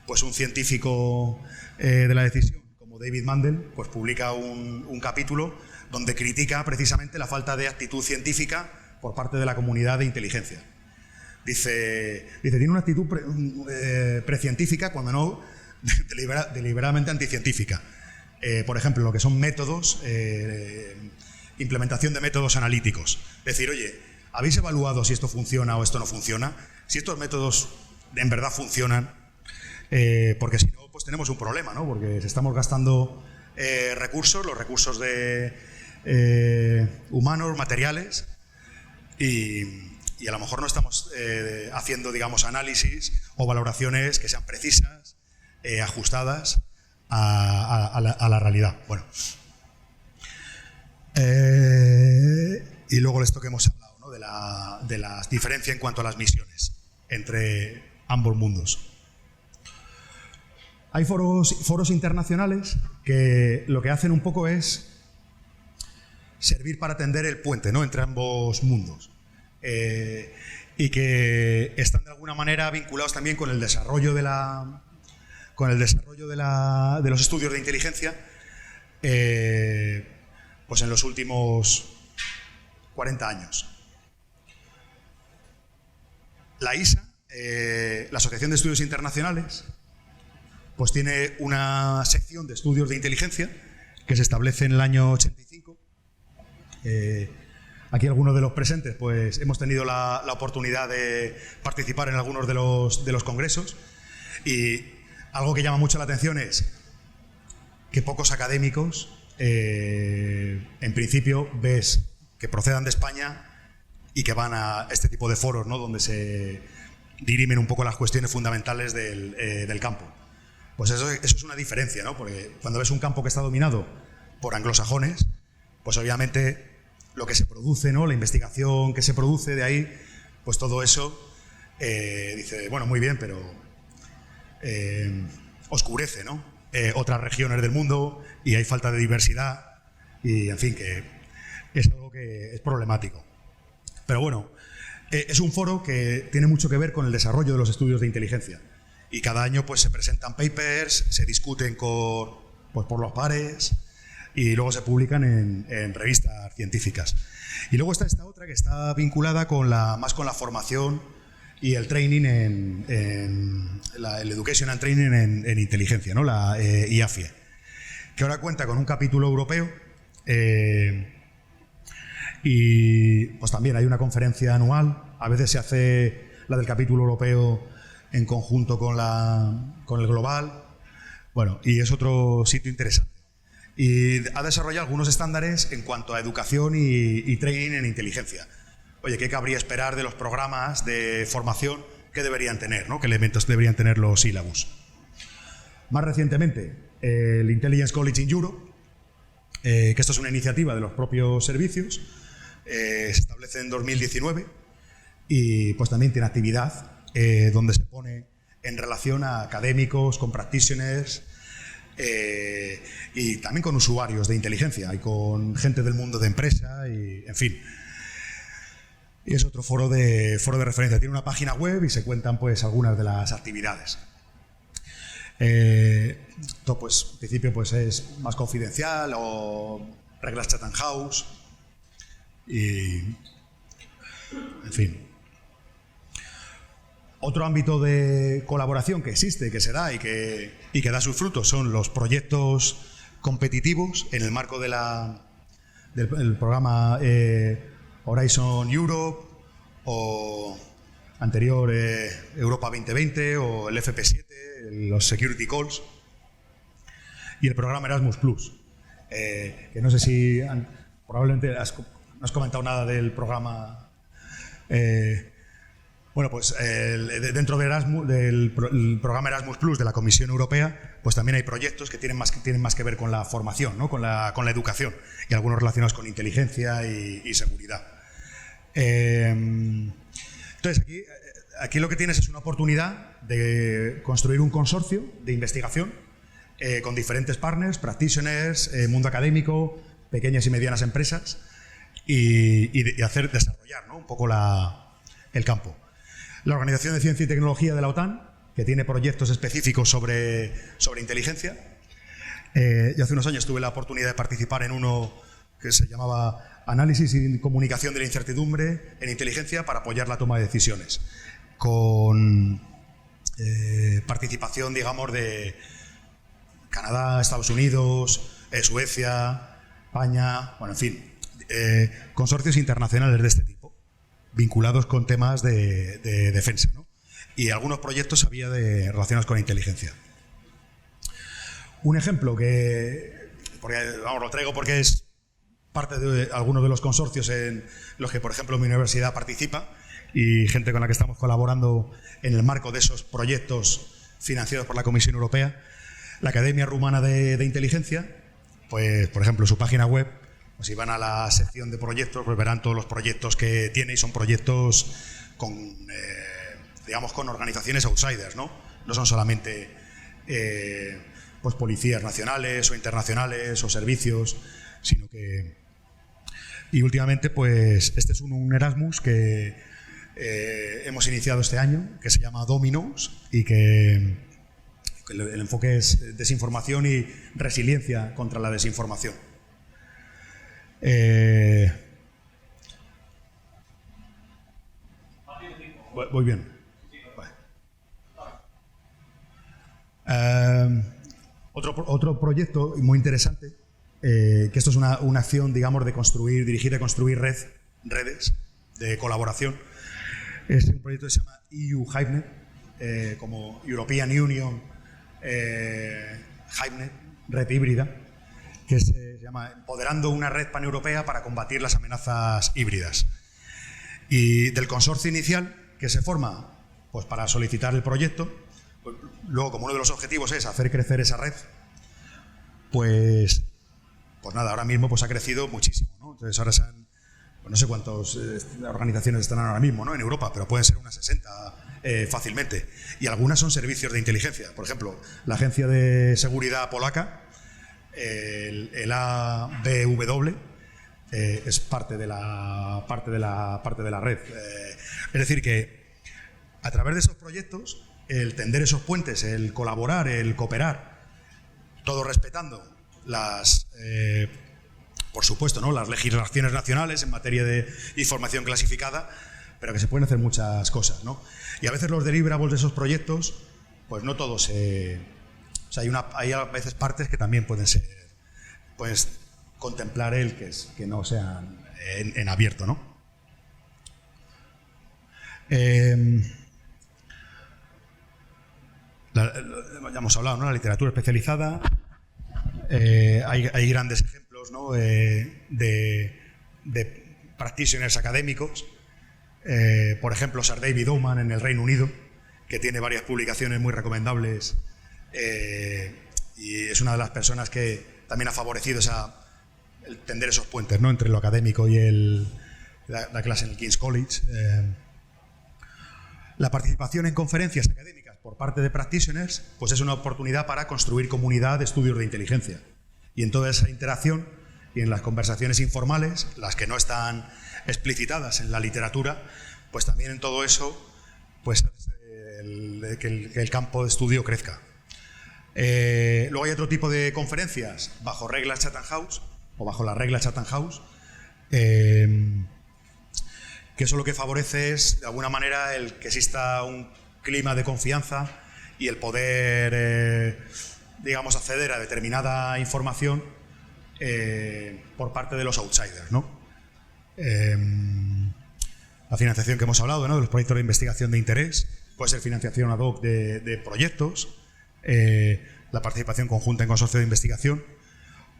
pues un científico de la decisión, como David Mandel, pues publica un capítulo donde critica precisamente la falta de actitud científica por parte de la comunidad de inteligencia. Dice tiene una actitud precientífica, cuando no deliberadamente anticientífica. Por ejemplo, lo que son métodos, implementación de métodos analíticos. Decir, oye, ¿habéis evaluado si esto funciona o esto no funciona? Si estos métodos en verdad funcionan, porque si no, pues tenemos un problema, ¿no? Porque estamos gastando recursos, los recursos humanos, materiales, y a lo mejor no estamos haciendo, digamos, análisis o valoraciones que sean precisas, ajustadas a la realidad. Bueno. Y luego esto que hemos hablado, ¿no?, de la diferencia en cuanto a las misiones entre ambos mundos. Hay foros internacionales que lo que hacen un poco es servir para tender el puente, ¿no?, entre ambos mundos, y que están de alguna manera vinculados también con el desarrollo de los estudios de inteligencia, pues en los últimos 40 años. La ISA, la Asociación de Estudios Internacionales, pues tiene una sección de estudios de inteligencia que se establece en el año 85. Aquí algunos de los presentes pues hemos tenido la oportunidad de participar en algunos de los congresos, y algo que llama mucho la atención es que pocos académicos, en principio, ves que procedan de España y que van a este tipo de foros, ¿no?, donde se dirimen un poco las cuestiones fundamentales del campo. Pues eso es una diferencia, ¿no? Porque cuando ves un campo que está dominado por anglosajones, pues obviamente lo que se produce, ¿no?, la investigación que se produce de ahí, pues todo eso dice, bueno, muy bien, pero oscurece, ¿no?, otras regiones del mundo, y hay falta de diversidad, y en fin, que es algo que es problemático. Pero bueno, es un foro que tiene mucho que ver con el desarrollo de los estudios de inteligencia, y cada año pues se presentan papers, se discuten por los pares, y luego se publican en revistas científicas. Y luego está esta otra que está vinculada más con la formación y el training el Education and Training en inteligencia, ¿no?, la IAFIE, que ahora cuenta con un capítulo europeo, y pues también hay una conferencia anual. A veces se hace la del capítulo europeo en conjunto con el global. Bueno, y es otro sitio interesante. y ha desarrollado algunos estándares en cuanto a educación y training en inteligencia. Oye, ¿qué cabría esperar de los programas de formación que deberían tener, ¿no? ¿Qué elementos deberían tener los sílabus? Más recientemente, el Intelligence College in Europe, que esto es una iniciativa de los propios servicios, se establece en 2019 y pues también tiene actividad donde se pone en relación a académicos, con practitioners y también con usuarios de inteligencia y con gente del mundo de empresa y, en fin. Y es otro foro de referencia. Tiene una página web y se cuentan pues algunas de las actividades. Esto pues en principio pues es más confidencial o reglas Chatham House y, en fin. Otro ámbito de colaboración que existe, que se da y que da sus frutos son los proyectos competitivos en el marco del programa Horizon Europe o anterior Europa 2020 o el FP7, los Security Calls y el programa Erasmus Plus, que no sé si probablemente no has comentado nada del programa. Bueno, pues dentro del programa Erasmus Plus de la Comisión Europea, pues también hay proyectos que tienen más que ver con la formación, ¿no? con la educación, y algunos relacionados con inteligencia y seguridad. Entonces, aquí lo que tienes es una oportunidad de construir un consorcio de investigación con diferentes partners, practitioners, mundo académico, pequeñas y medianas empresas, y desarrollar, ¿no? un poco el campo. La Organización de Ciencia y Tecnología de la OTAN, que tiene proyectos específicos sobre inteligencia. Yo hace unos años tuve la oportunidad de participar en uno que se llamaba Análisis y Comunicación de la Incertidumbre en Inteligencia para apoyar la toma de decisiones, con participación, digamos, de Canadá, Estados Unidos, Suecia, España, bueno, en fin, consorcios internacionales de este tipo, vinculados con temas de defensa, ¿no? Y algunos proyectos había relacionados con inteligencia. Un ejemplo lo traigo porque es parte de algunos de los consorcios en los que, por ejemplo, mi universidad participa y gente con la que estamos colaborando en el marco de esos proyectos financiados por la Comisión Europea. La Academia Rumana de Inteligencia, pues, por ejemplo, su página web, pues, si van a la sección de proyectos, pues verán todos los proyectos que tiene y son proyectos digamos, con organizaciones outsiders, ¿no? No son solamente pues policías nacionales o internacionales o servicios, sino que... Y últimamente, pues, este es un Erasmus que hemos iniciado este año, que se llama Dominos, y que el enfoque es desinformación y resiliencia contra la desinformación. Voy bien. Otro proyecto muy interesante, que esto es una acción, digamos, dirigida a construir redes de colaboración. Es un proyecto que se llama EU HypeNet, como European Union HypeNet, red híbrida, que se llama Empoderando una red paneuropea para combatir las amenazas híbridas. Y del consorcio inicial que se forma, pues, para solicitar el proyecto, pues, luego, como uno de los objetivos es hacer crecer esa red, pues nada, ahora mismo pues ha crecido muchísimo, ¿no? Entonces ahora pues no sé cuántas organizaciones están ahora mismo, ¿no? En Europa, pero pueden ser unas 60 fácilmente. Y algunas son servicios de inteligencia. Por ejemplo, la Agencia de Seguridad Polaca, el ABW, es parte de la red. Es decir, que a través de esos proyectos, el tender esos puentes, el colaborar, el cooperar, todo respetando por supuesto, ¿no?, las legislaciones nacionales en materia de información clasificada, pero que se pueden hacer muchas cosas, ¿no? Y a veces los deliverables de esos proyectos, pues no todos o sea, hay a veces partes que también puedes contemplar que no sean en abierto, ¿no? Ya hemos hablado, ¿no? La literatura especializada. hay grandes ejemplos, ¿no? de practitioners académicos. Por ejemplo, Sir David Oman en el Reino Unido, que tiene varias publicaciones muy recomendables y es una de las personas que también ha favorecido el tender esos puentes, ¿no? entre lo académico y la clase en el King's College. La participación en conferencias académicas por parte de practitioners pues es una oportunidad para construir comunidad de estudios de inteligencia. Y en toda esa interacción y en las conversaciones informales, las que no están explicitadas en la literatura, pues también en todo eso pues que el campo de estudio crezca. Luego hay otro tipo de conferencias bajo reglas Chatham House o bajo las reglas Chatham House, que eso lo que favorece es, de alguna manera, el que exista un clima de confianza y el poder, digamos, acceder a determinada información por parte de los outsiders, ¿no? La financiación que hemos hablado, ¿no? De los proyectos de investigación de interés, puede ser financiación ad hoc de proyectos, la participación conjunta en consorcio de investigación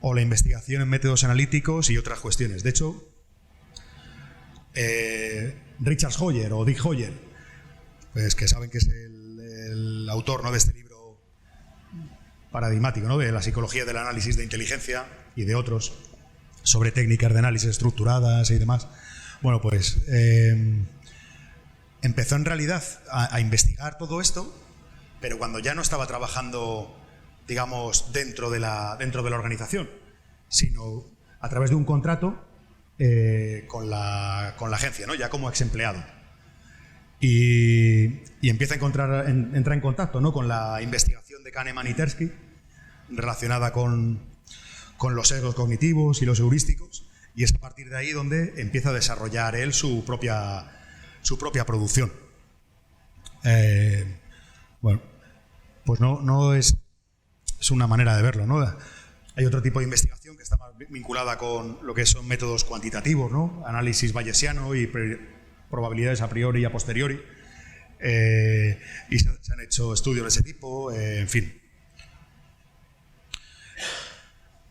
o la investigación en métodos analíticos y otras cuestiones. De hecho, Richard Hoyer o Dick Hoyer, pues que saben que es el autor, ¿no? de este libro paradigmático, ¿no? de la psicología del análisis de inteligencia y de otros sobre técnicas de análisis estructuradas y demás. Bueno, pues empezó en realidad a investigar todo esto, pero cuando ya no estaba trabajando, digamos, dentro de la organización, sino a través de un contrato con la agencia, ¿no? ya como ex empleado. Y empieza a entra en contacto, ¿no? con la investigación de Kahneman y Tversky relacionada con los sesgos cognitivos y los heurísticos, y es a partir de ahí donde empieza a desarrollar él su propia producción. Bueno, pues no es una manera de verlo, ¿no? Hay otro tipo de investigación que está más vinculada con lo que son métodos cuantitativos, ¿no? Análisis bayesiano y probabilidades a priori y a posteriori. Y se han hecho estudios de ese tipo, en fin.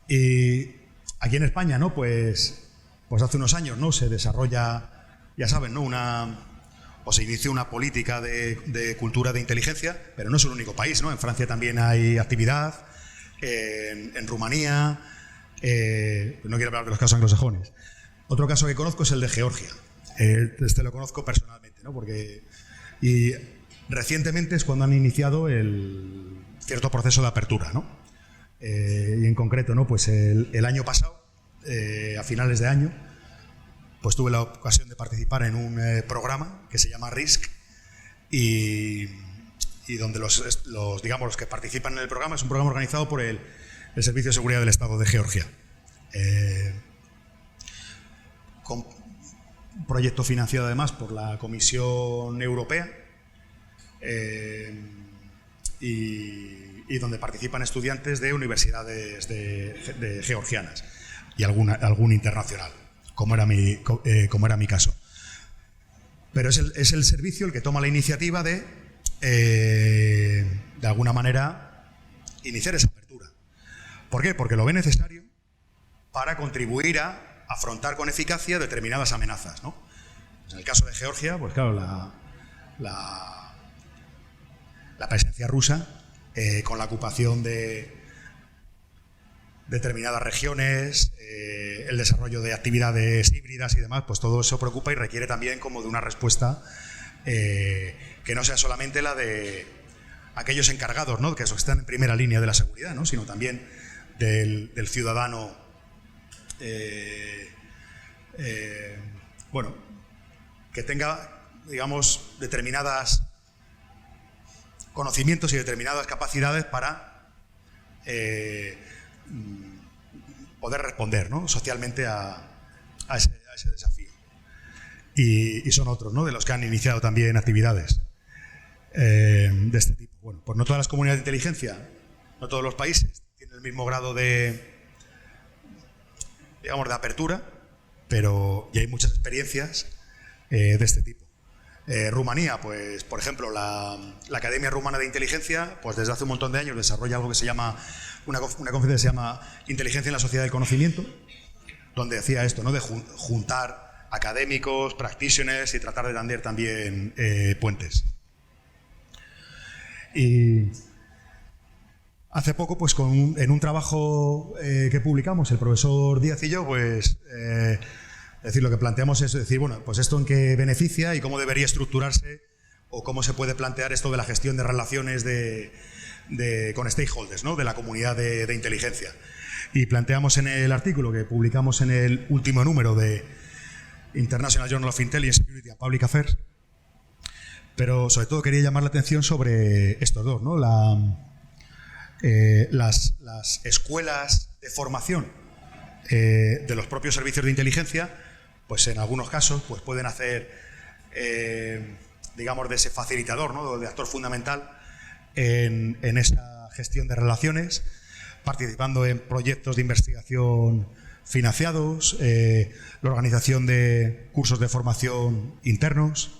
Y aquí en España, ¿no? Pues hace unos años, ¿no? Se desarrolla, ya saben, ¿no? Se inició una política de cultura de inteligencia, pero no es el único país, ¿no? En Francia también hay actividad, en Rumanía, no quiero hablar de los casos anglosajones. Otro caso que conozco es el de Georgia. Este lo conozco personalmente, ¿no? Y recientemente es cuando han iniciado el cierto proceso de apertura, ¿no? Y en concreto, ¿no? Pues el año pasado, a finales de año, pues tuve la ocasión de participar en un programa que se llama RISC y donde los que participan en el programa es un programa organizado por el Servicio de Seguridad del Estado de Georgia. Con un proyecto financiado además por la Comisión Europea y donde participan estudiantes de universidades de georgianas y algún internacional, como era mi caso. Pero es el servicio el que toma la iniciativa de alguna manera iniciar esa apertura. ¿Por qué? Porque lo ve necesario para contribuir a afrontar con eficacia determinadas amenazas, ¿no? En el caso de Georgia, pues claro, la presencia rusa con la ocupación de determinadas regiones, el desarrollo de actividades híbridas y demás, pues todo eso preocupa y requiere también como de una respuesta que no sea solamente la de aquellos encargados, ¿no? Que están en primera línea de la seguridad, ¿no? Sino también del ciudadano, bueno, que tenga, digamos, determinadas conocimientos y determinadas capacidades para poder responder, ¿no? Socialmente a ese desafío. Y son otros, ¿no? De los que han iniciado también actividades de este tipo. Bueno, pues no todas las comunidades de inteligencia, no todos los países tienen el mismo grado de apertura, pero ya hay muchas experiencias de este tipo. Rumanía, pues por ejemplo, la Academia Rumana de Inteligencia, pues desde hace un montón de años desarrolla algo que se llama, una conferencia que se llama Inteligencia en la Sociedad del Conocimiento, donde decía esto, ¿no? De juntar académicos, practitioners y tratar de tender también puentes. Y hace poco, pues en un trabajo que publicamos, el profesor Díaz y yo, pues lo que planteamos es decir, bueno, pues esto en qué beneficia y cómo debería estructurarse o cómo se puede plantear esto de la gestión de relaciones con stakeholders, ¿no? De la comunidad de inteligencia. Y planteamos en el artículo que publicamos en el último número de International Journal of Intelligence, Security and Public Affairs, pero sobre todo quería llamar la atención sobre estos dos, ¿no? Las escuelas de formación de los propios servicios de inteligencia, pues en algunos casos pues pueden hacer, digamos, de ese facilitador, ¿no? De actor fundamental en esa gestión de relaciones, participando en proyectos de investigación financiados, la organización de cursos de formación internos.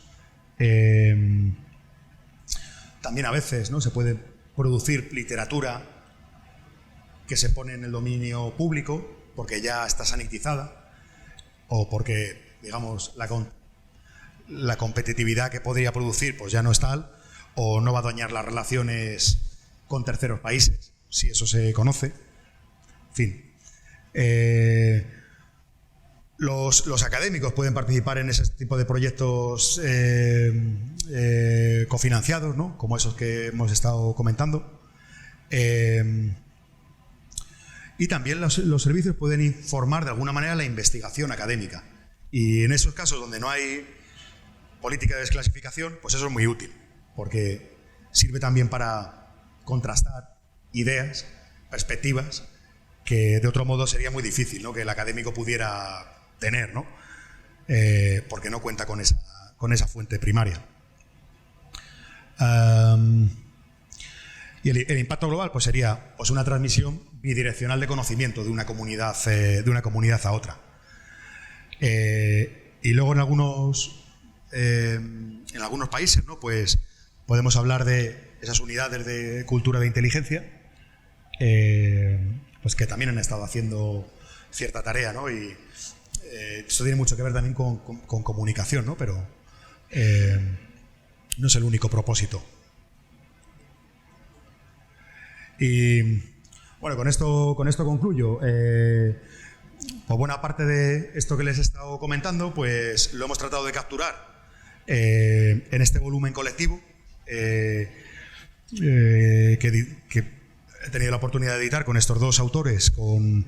También a veces, ¿no? Se puede producir literatura que se pone en el dominio público porque ya está sanitizada o porque, digamos, la competitividad que podría producir pues ya no es tal o no va a dañar las relaciones con terceros países, si eso se conoce. En fin. Los académicos pueden participar en ese tipo de proyectos cofinanciados, ¿no? Como esos que hemos estado comentando. Y también los servicios pueden informar de alguna manera la investigación académica. Y en esos casos donde no hay política de desclasificación, pues eso es muy útil, porque sirve también para contrastar ideas, perspectivas, que de otro modo sería muy difícil, ¿no? Que el académico pudiera tener, ¿no? Porque no cuenta con esa fuente primaria. Y el impacto global pues sería pues una transmisión bidireccional de conocimiento de una comunidad a otra. Y luego en algunos países, ¿no? Pues podemos hablar de esas unidades de cultura de inteligencia, pues que también han estado haciendo cierta tarea, ¿no? Y esto tiene mucho que ver también con comunicación, ¿no? Pero no es el único propósito. Y bueno, con esto concluyo. Pues buena parte de esto que les he estado comentando, pues lo hemos tratado de capturar en este volumen colectivo que he tenido la oportunidad de editar con estos dos autores, con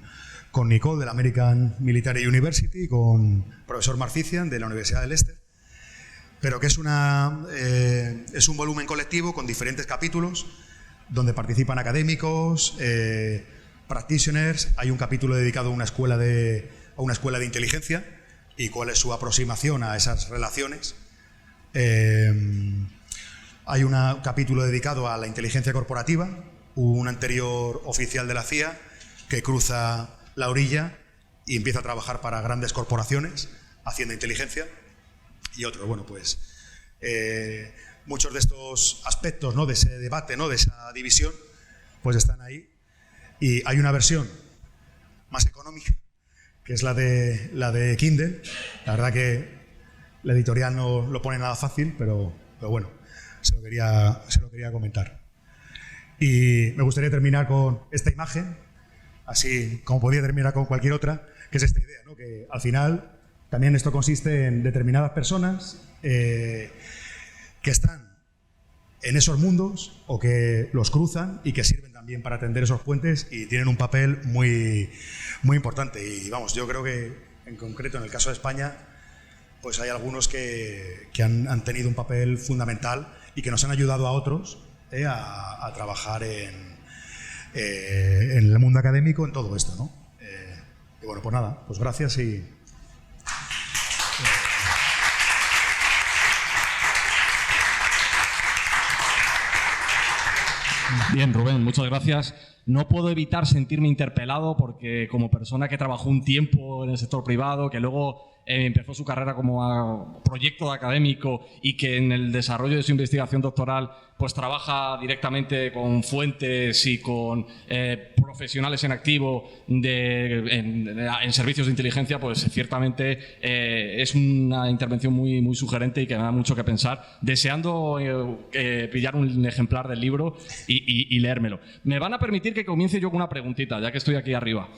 Nicole de la American Military University y con el profesor Marfician de la Universidad de Leicester, pero que es un volumen colectivo con diferentes capítulos donde participan académicos, practitioners. Hay un capítulo dedicado a una escuela de inteligencia y cuál es su aproximación a esas relaciones. Hay un capítulo dedicado a la inteligencia corporativa, un anterior oficial de la CIA que cruza la orilla y empieza a trabajar para grandes corporaciones haciendo inteligencia, y otro, bueno, pues muchos de estos aspectos, ¿no? De ese debate, ¿no? De esa división, pues están ahí. Y hay una versión más económica, que es la de Kindle. La verdad que la editorial no lo pone nada fácil, pero bueno, se lo quería comentar. Y me gustaría terminar con esta imagen, así como podría terminar con cualquier otra, que es esta idea, ¿no? Que al final también esto consiste en determinadas personas que están en esos mundos o que los cruzan y que sirven también para tender esos puentes y tienen un papel muy, muy importante. Y vamos, yo creo que en concreto en el caso de España pues hay algunos que han tenido un papel fundamental y que nos han ayudado a otros a trabajar en el mundo académico en todo esto, ¿no? Y bueno, pues nada, pues gracias y... Bien, Rubén, muchas gracias. No puedo evitar sentirme interpelado porque como persona que trabajó un tiempo en el sector privado, que luego empezó su carrera como proyecto académico y que en el desarrollo de su investigación doctoral pues trabaja directamente con fuentes y con profesionales en activo en servicios de inteligencia, pues ciertamente es una intervención muy sugerente y que me da mucho que pensar, deseando pillar un ejemplar del libro y leérmelo. Me van a permitir que comience yo con una preguntita, ya que estoy aquí arriba.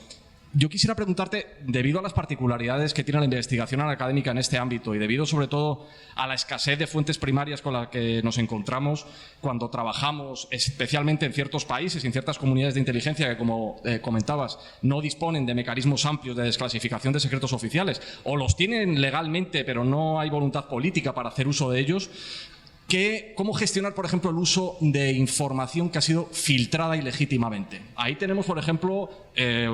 Yo quisiera preguntarte, debido a las particularidades que tiene la investigación académica en este ámbito y debido sobre todo a la escasez de fuentes primarias con la que nos encontramos cuando trabajamos, especialmente en ciertos países y en ciertas comunidades de inteligencia que, como comentabas, no disponen de mecanismos amplios de desclasificación de secretos oficiales o los tienen legalmente pero no hay voluntad política para hacer uso de ellos, ¿cómo gestionar, por ejemplo, el uso de información que ha sido filtrada ilegítimamente? Ahí tenemos, por ejemplo,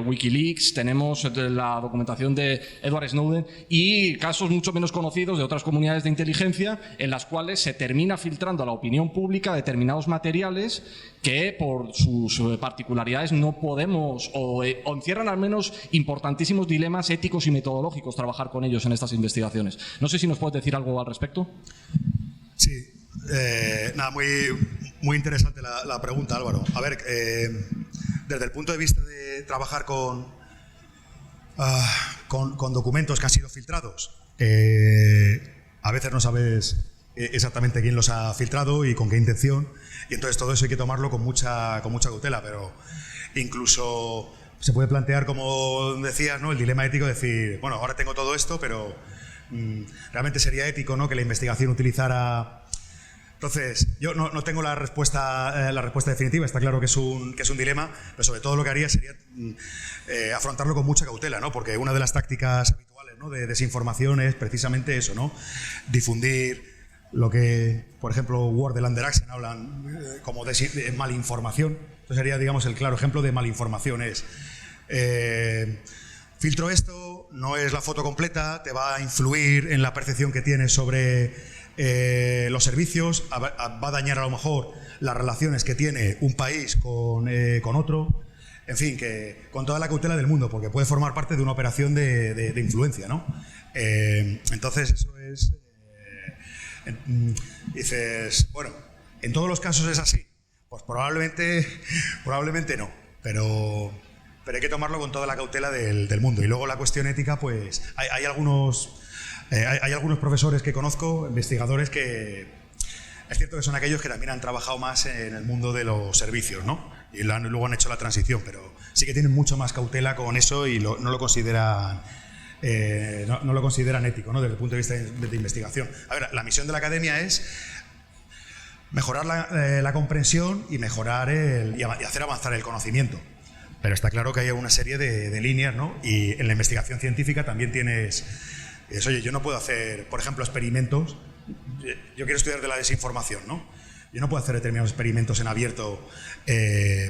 Wikileaks, tenemos la documentación de Edward Snowden y casos mucho menos conocidos de otras comunidades de inteligencia en las cuales se termina filtrando a la opinión pública determinados materiales que, por sus particularidades, no podemos o encierran al menos importantísimos dilemas éticos y metodológicos trabajar con ellos en estas investigaciones. No sé si nos puedes decir algo al respecto. Sí. Nada, muy interesante la pregunta, Álvaro. A ver, desde el punto de vista de trabajar con documentos que han sido filtrados, a veces no sabes exactamente quién los ha filtrado y con qué intención, y entonces todo eso hay que tomarlo con mucha cautela, pero incluso se puede plantear, como decías, ¿no?, el dilema ético de decir, bueno, ahora tengo todo esto, pero realmente sería ético, ¿no?, que la investigación utilizara... Entonces, yo no tengo la respuesta definitiva, está claro que es un dilema, pero sobre todo lo que haría sería afrontarlo con mucha cautela, ¿no? Porque una de las tácticas habituales, ¿no?, de desinformación es precisamente eso, ¿no? Difundir lo que, por ejemplo, Ward y Andersen hablan como de malinformación. Entonces sería, digamos, el claro ejemplo de malinformación es filtro esto, no es la foto completa, te va a influir en la percepción que tienes sobre los servicios, va a dañar a lo mejor las relaciones que tiene un país con otro, en fin, que con toda la cautela del mundo, porque puede formar parte de una operación de influencia, ¿no? Entonces eso es... dices, bueno, ¿en todos los casos es así? Pues probablemente no, pero hay que tomarlo con toda la cautela del mundo. Y luego la cuestión ética, pues hay algunos profesores que conozco, investigadores, que es cierto que son aquellos que también han trabajado más en el mundo de los servicios, ¿no? Y luego han hecho la transición, pero sí que tienen mucho más cautela con eso y no lo consideran ético, ¿no?, desde el punto de vista de investigación. A ver, la misión de la academia es mejorar la comprensión y mejorar y hacer avanzar el conocimiento. Pero está claro que hay una serie de líneas, ¿no? Y en la investigación científica también tienes... Oye, yo no puedo hacer, por ejemplo, experimentos. Yo quiero estudiar de la desinformación, ¿no? Yo no puedo hacer determinados experimentos en abierto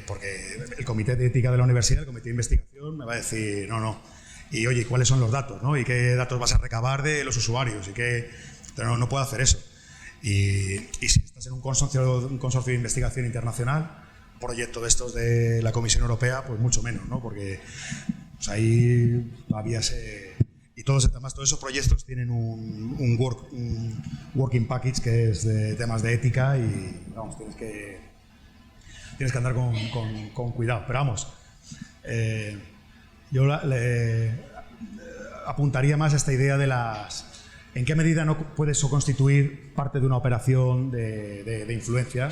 porque el comité de ética de la universidad, el comité de investigación, me va a decir, no. Y oye, ¿cuáles son los datos, no? ¿Y qué datos vas a recabar de los usuarios? Pero no puedo hacer eso. Y si estás en un consorcio de investigación internacional, proyecto de estos de la Comisión Europea, pues mucho menos, ¿no? Porque pues ahí todavía y todos esos proyectos tienen un working package que es de temas de ética y vamos, tienes que andar con cuidado. Pero vamos, yo apuntaría más a esta idea de en qué medida no puede eso constituir parte de una operación de influencia.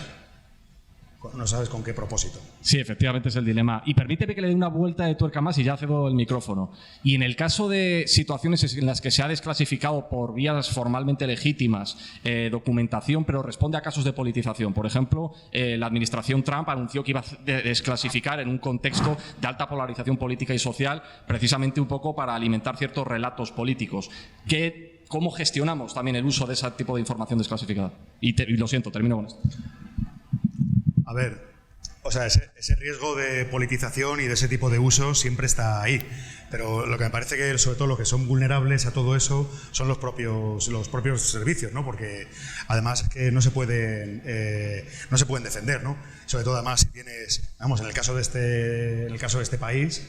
No sabes con qué propósito. Sí, efectivamente es el dilema. Y permíteme que le dé una vuelta de tuerca más y ya cedo el micrófono. Y en el caso de situaciones en las que se ha desclasificado por vías formalmente legítimas documentación, pero responde a casos de politización. Por ejemplo, la administración Trump anunció que iba a desclasificar en un contexto de alta polarización política y social, precisamente un poco para alimentar ciertos relatos políticos. ¿Cómo gestionamos también el uso de ese tipo de información desclasificada? Y lo siento, termino con esto. A ver, o sea, ese riesgo de politización y de ese tipo de uso siempre está ahí, pero lo que me parece que sobre todo los que son vulnerables a todo eso son los propios servicios, ¿no? Porque además es que no se pueden defender, ¿no? Sobre todo además si tienes, vamos, en el caso de este país,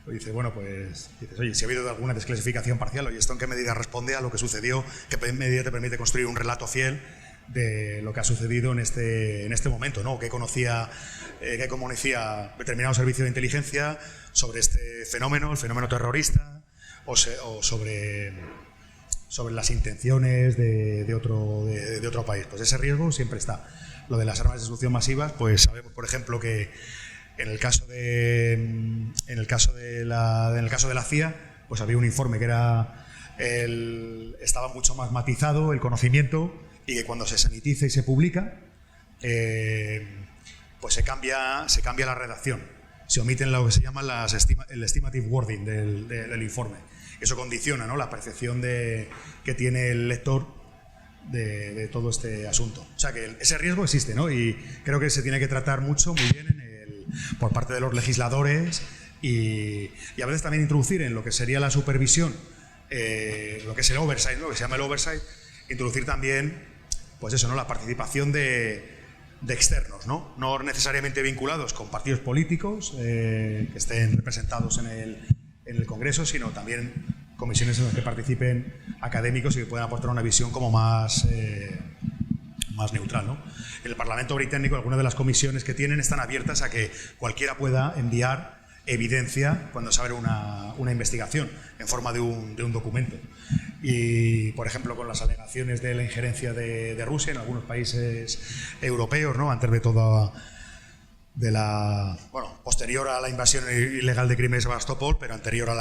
Dice, bueno, pues, dices, oye, si ha habido alguna desclasificación parcial, oye, ¿esto en qué medida responde a lo que sucedió? ¿Qué medida te permite construir un relato fiel de lo que ha sucedido en este momento, ¿no? ¿Qué conocía determinado servicio de inteligencia sobre este fenómeno, el fenómeno terrorista, o sobre las intenciones de otro país? Pues ese riesgo siempre está. Lo de las armas de destrucción masivas, pues sabemos, por ejemplo, que en el caso de la CIA, pues había un informe que estaba mucho más matizado el conocimiento, y que cuando se sanitiza y se publica, pues se cambia la redacción, se omiten lo que se llama el estimative wording del informe. Eso condiciona, ¿no?, la percepción que tiene el lector de todo este asunto. O sea que ese riesgo existe, ¿no? Y creo que se tiene que tratar muy bien por parte de los legisladores, y a veces también introducir en lo que sería la supervisión, lo que es el oversight, ¿no?, lo que se llama el oversight, introducir también, pues eso, ¿no?, la participación de externos, ¿no? No necesariamente vinculados con partidos políticos que estén representados en el Congreso, sino también comisiones en las que participen académicos y que puedan aportar una visión como más neutral, ¿no? En el Parlamento británico, algunas de las comisiones que tienen están abiertas a que cualquiera pueda enviar evidencia cuando se abre una investigación en forma de un documento. Y, por ejemplo, con las alegaciones de la injerencia de Rusia en algunos países europeos, ¿no?, antes de todo, posterior a la invasión ilegal de Crimea y Sebastopol, pero anterior a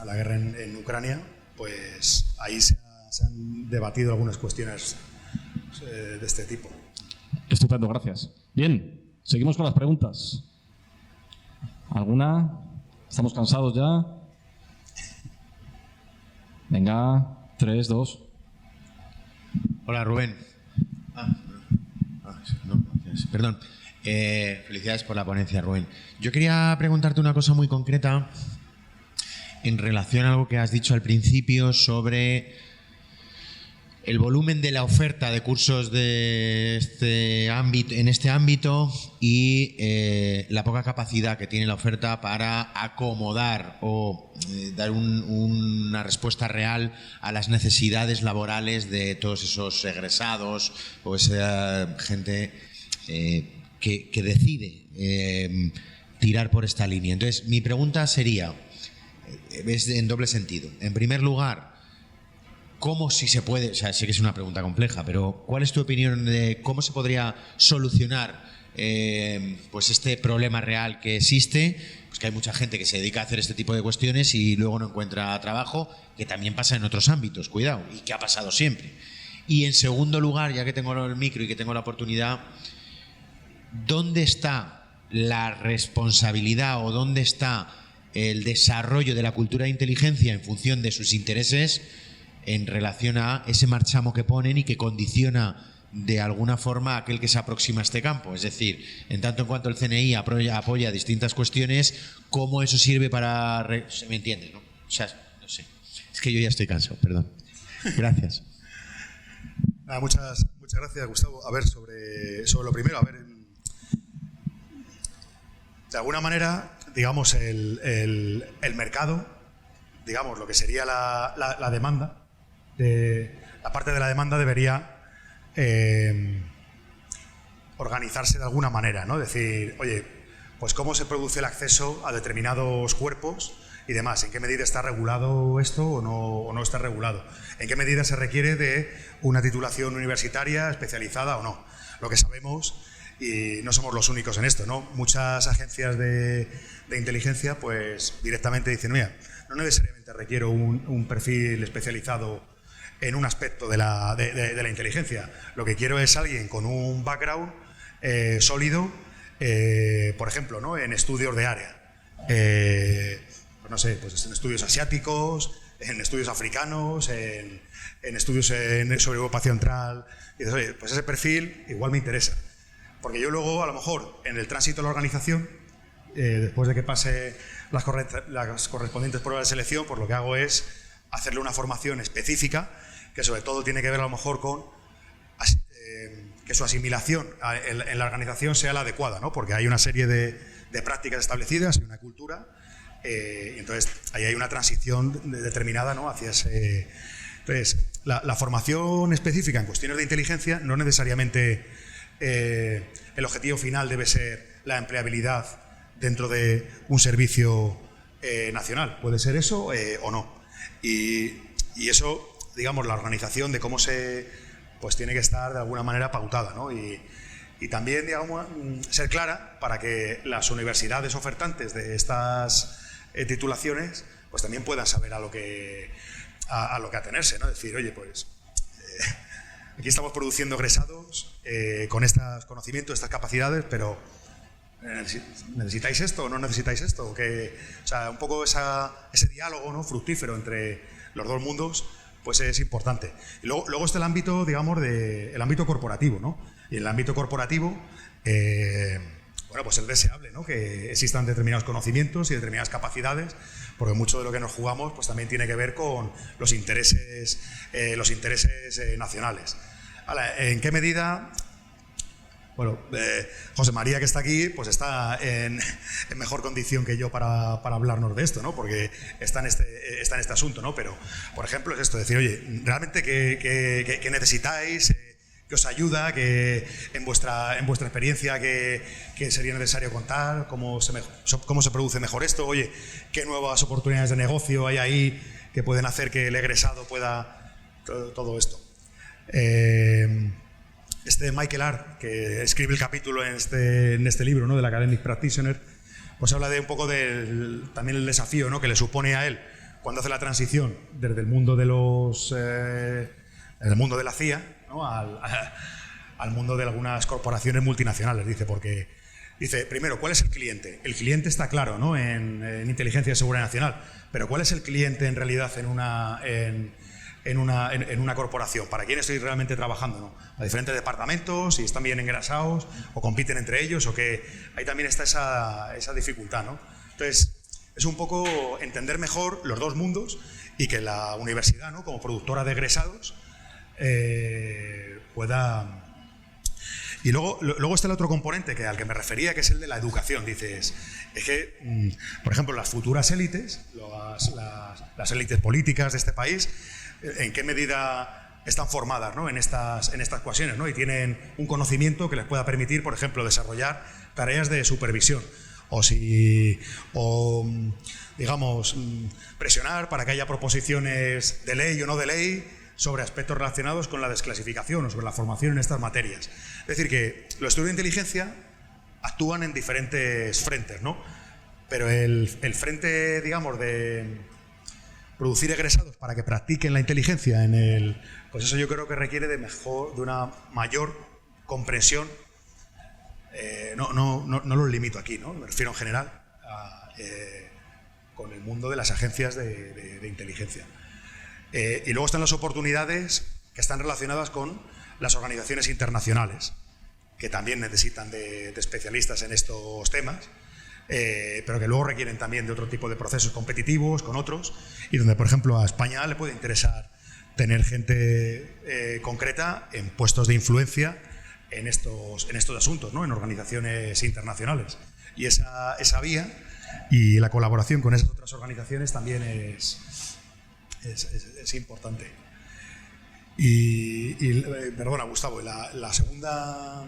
la guerra en Ucrania, pues ahí se han debatido algunas cuestiones de este tipo. Estupendo, gracias. Bien, seguimos con las preguntas. ¿Alguna? ¿Estamos cansados ya? Venga, 3, 2. Hola, Rubén. Perdón. Felicidades por la ponencia, Rubén. Yo quería preguntarte una cosa muy concreta en relación a algo que has dicho al principio sobre el volumen de la oferta de cursos de en este ámbito y la poca capacidad que tiene la oferta para acomodar o dar una respuesta real a las necesidades laborales de todos esos egresados o esa gente que decide tirar por esta línea. Entonces, mi pregunta sería, es en doble sentido. En primer lugar, ¿cómo, si se puede, o sea, sé que es una pregunta compleja, pero ¿cuál es tu opinión de cómo se podría solucionar pues este problema real que existe? Pues que hay mucha gente que se dedica a hacer este tipo de cuestiones y luego no encuentra trabajo, que también pasa en otros ámbitos, cuidado, y que ha pasado siempre. Y en segundo lugar, ya que tengo el micro y que tengo la oportunidad, ¿dónde está la responsabilidad o dónde está el desarrollo de la cultura de inteligencia en función de sus intereses en relación a ese marchamo que ponen y que condiciona de alguna forma a aquel que se aproxima a este campo? Es decir, en tanto en cuanto el CNI apoya distintas cuestiones, ¿cómo eso sirve para...? ¿Me entiendes, no? O sea, no sé. Es que yo ya estoy cansado, perdón. Gracias. Muchas gracias, Gustavo. A ver, sobre lo primero, de alguna manera, digamos, el mercado, digamos, lo que sería la demanda, la parte de la demanda debería organizarse de alguna manera, ¿no? Decir, oye, pues cómo se produce el acceso a determinados cuerpos y demás, en qué medida está regulado esto o no está regulado, en qué medida se requiere de una titulación universitaria especializada o no. Lo que sabemos, y no somos los únicos en esto, ¿no? Muchas agencias de inteligencia pues directamente dicen, mira, no necesariamente requiero un perfil especializado en un aspecto de la inteligencia. Lo que quiero es alguien con un background sólido, por ejemplo, ¿no?, en estudios de área. Pues no sé, pues en estudios asiáticos, en estudios africanos, en estudios sobre Europa Central. Y dices, oye, pues ese perfil igual me interesa. Porque yo luego, a lo mejor, en el tránsito de la organización, después de que pase las correspondientes pruebas de selección, pues lo que hago es hacerle una formación específica que sobre todo tiene que ver a lo mejor con que su asimilación en la organización sea la adecuada, ¿no? Porque hay una serie de de prácticas establecidas y una cultura. Entonces, ahí hay una transición determinada, ¿no?, hacia ese... Entonces, la formación específica en cuestiones de inteligencia no necesariamente el objetivo final debe ser la empleabilidad dentro de un servicio nacional. Puede ser eso o no. Y eso, digamos, la organización de cómo pues tiene que estar de alguna manera pautada, ¿no? Y también, digamos, ser clara para que las universidades ofertantes de estas titulaciones pues también puedan saber a lo que atenerse, ¿no? Decir, oye, pues aquí estamos produciendo egresados con estos conocimientos, estas capacidades, pero ¿necesitáis esto o no necesitáis esto? O sea, un poco ese diálogo, ¿no?, fructífero entre los dos mundos, pues es importante. Y luego está el ámbito, digamos, el ámbito corporativo, ¿no? Y en el ámbito corporativo, bueno, pues es deseable, ¿no?, que existan determinados conocimientos y determinadas capacidades, porque mucho de lo que nos jugamos pues también tiene que ver con los intereses nacionales. Ahora, ¿en qué medida? Bueno, José María, que está aquí, pues está en mejor condición que yo para hablarnos de esto, ¿no?, porque está en este asunto, ¿no? Pero, por ejemplo, es esto, decir, oye, ¿realmente qué necesitáis? ¿Qué os ayuda? ¿Qué en vuestra experiencia qué sería necesario contar? ¿Cómo se produce mejor esto? Oye, ¿qué nuevas oportunidades de negocio hay ahí que pueden hacer que el egresado pueda todo esto? Michael Art, que escribe el capítulo en este libro, ¿no?, del Academic Practitioner, pues habla de un poco también el desafío, ¿no?, que le supone a él cuando hace la transición desde el mundo de la CIA, ¿no?, al mundo de algunas corporaciones multinacionales. Dice, primero, ¿cuál es el cliente? El cliente está claro, ¿no?, en inteligencia y seguridad nacional, pero ¿cuál es el cliente en realidad en una corporación? ¿Para quién estoy realmente trabajando, ¿no? A diferentes departamentos, si están bien engrasados o compiten entre ellos, o que ahí también está esa dificultad, ¿no? Entonces, es un poco entender mejor los dos mundos y que la universidad, ¿no?, como productora de egresados, pueda... Y luego está el otro componente al que me refería, que es el de la educación. Dices, es que, por ejemplo, las futuras élites, las élites políticas de este país, ¿en qué medida están formadas, ¿no?, en estas cuestiones, ¿no?, y tienen un conocimiento que les pueda permitir, por ejemplo, desarrollar tareas de supervisión o digamos, presionar para que haya proposiciones de ley o no de ley sobre aspectos relacionados con la desclasificación o sobre la formación en estas materias? Es decir, que los estudios de inteligencia actúan en diferentes frentes, ¿no? Pero el frente, digamos, de producir egresados para que practiquen la inteligencia pues eso yo creo que requiere de una mayor comprensión. No lo limito aquí, ¿no?, me refiero en general con el mundo de las agencias de inteligencia. Y luego están las oportunidades que están relacionadas con las organizaciones internacionales, que también necesitan de especialistas en estos temas, pero que luego requieren también de otro tipo de procesos competitivos con otros, y donde, por ejemplo, a España le puede interesar tener gente concreta en puestos de influencia en estos asuntos, ¿no?, en organizaciones internacionales. Y esa vía y la colaboración con esas otras organizaciones también es importante. Perdona, Gustavo, la segunda...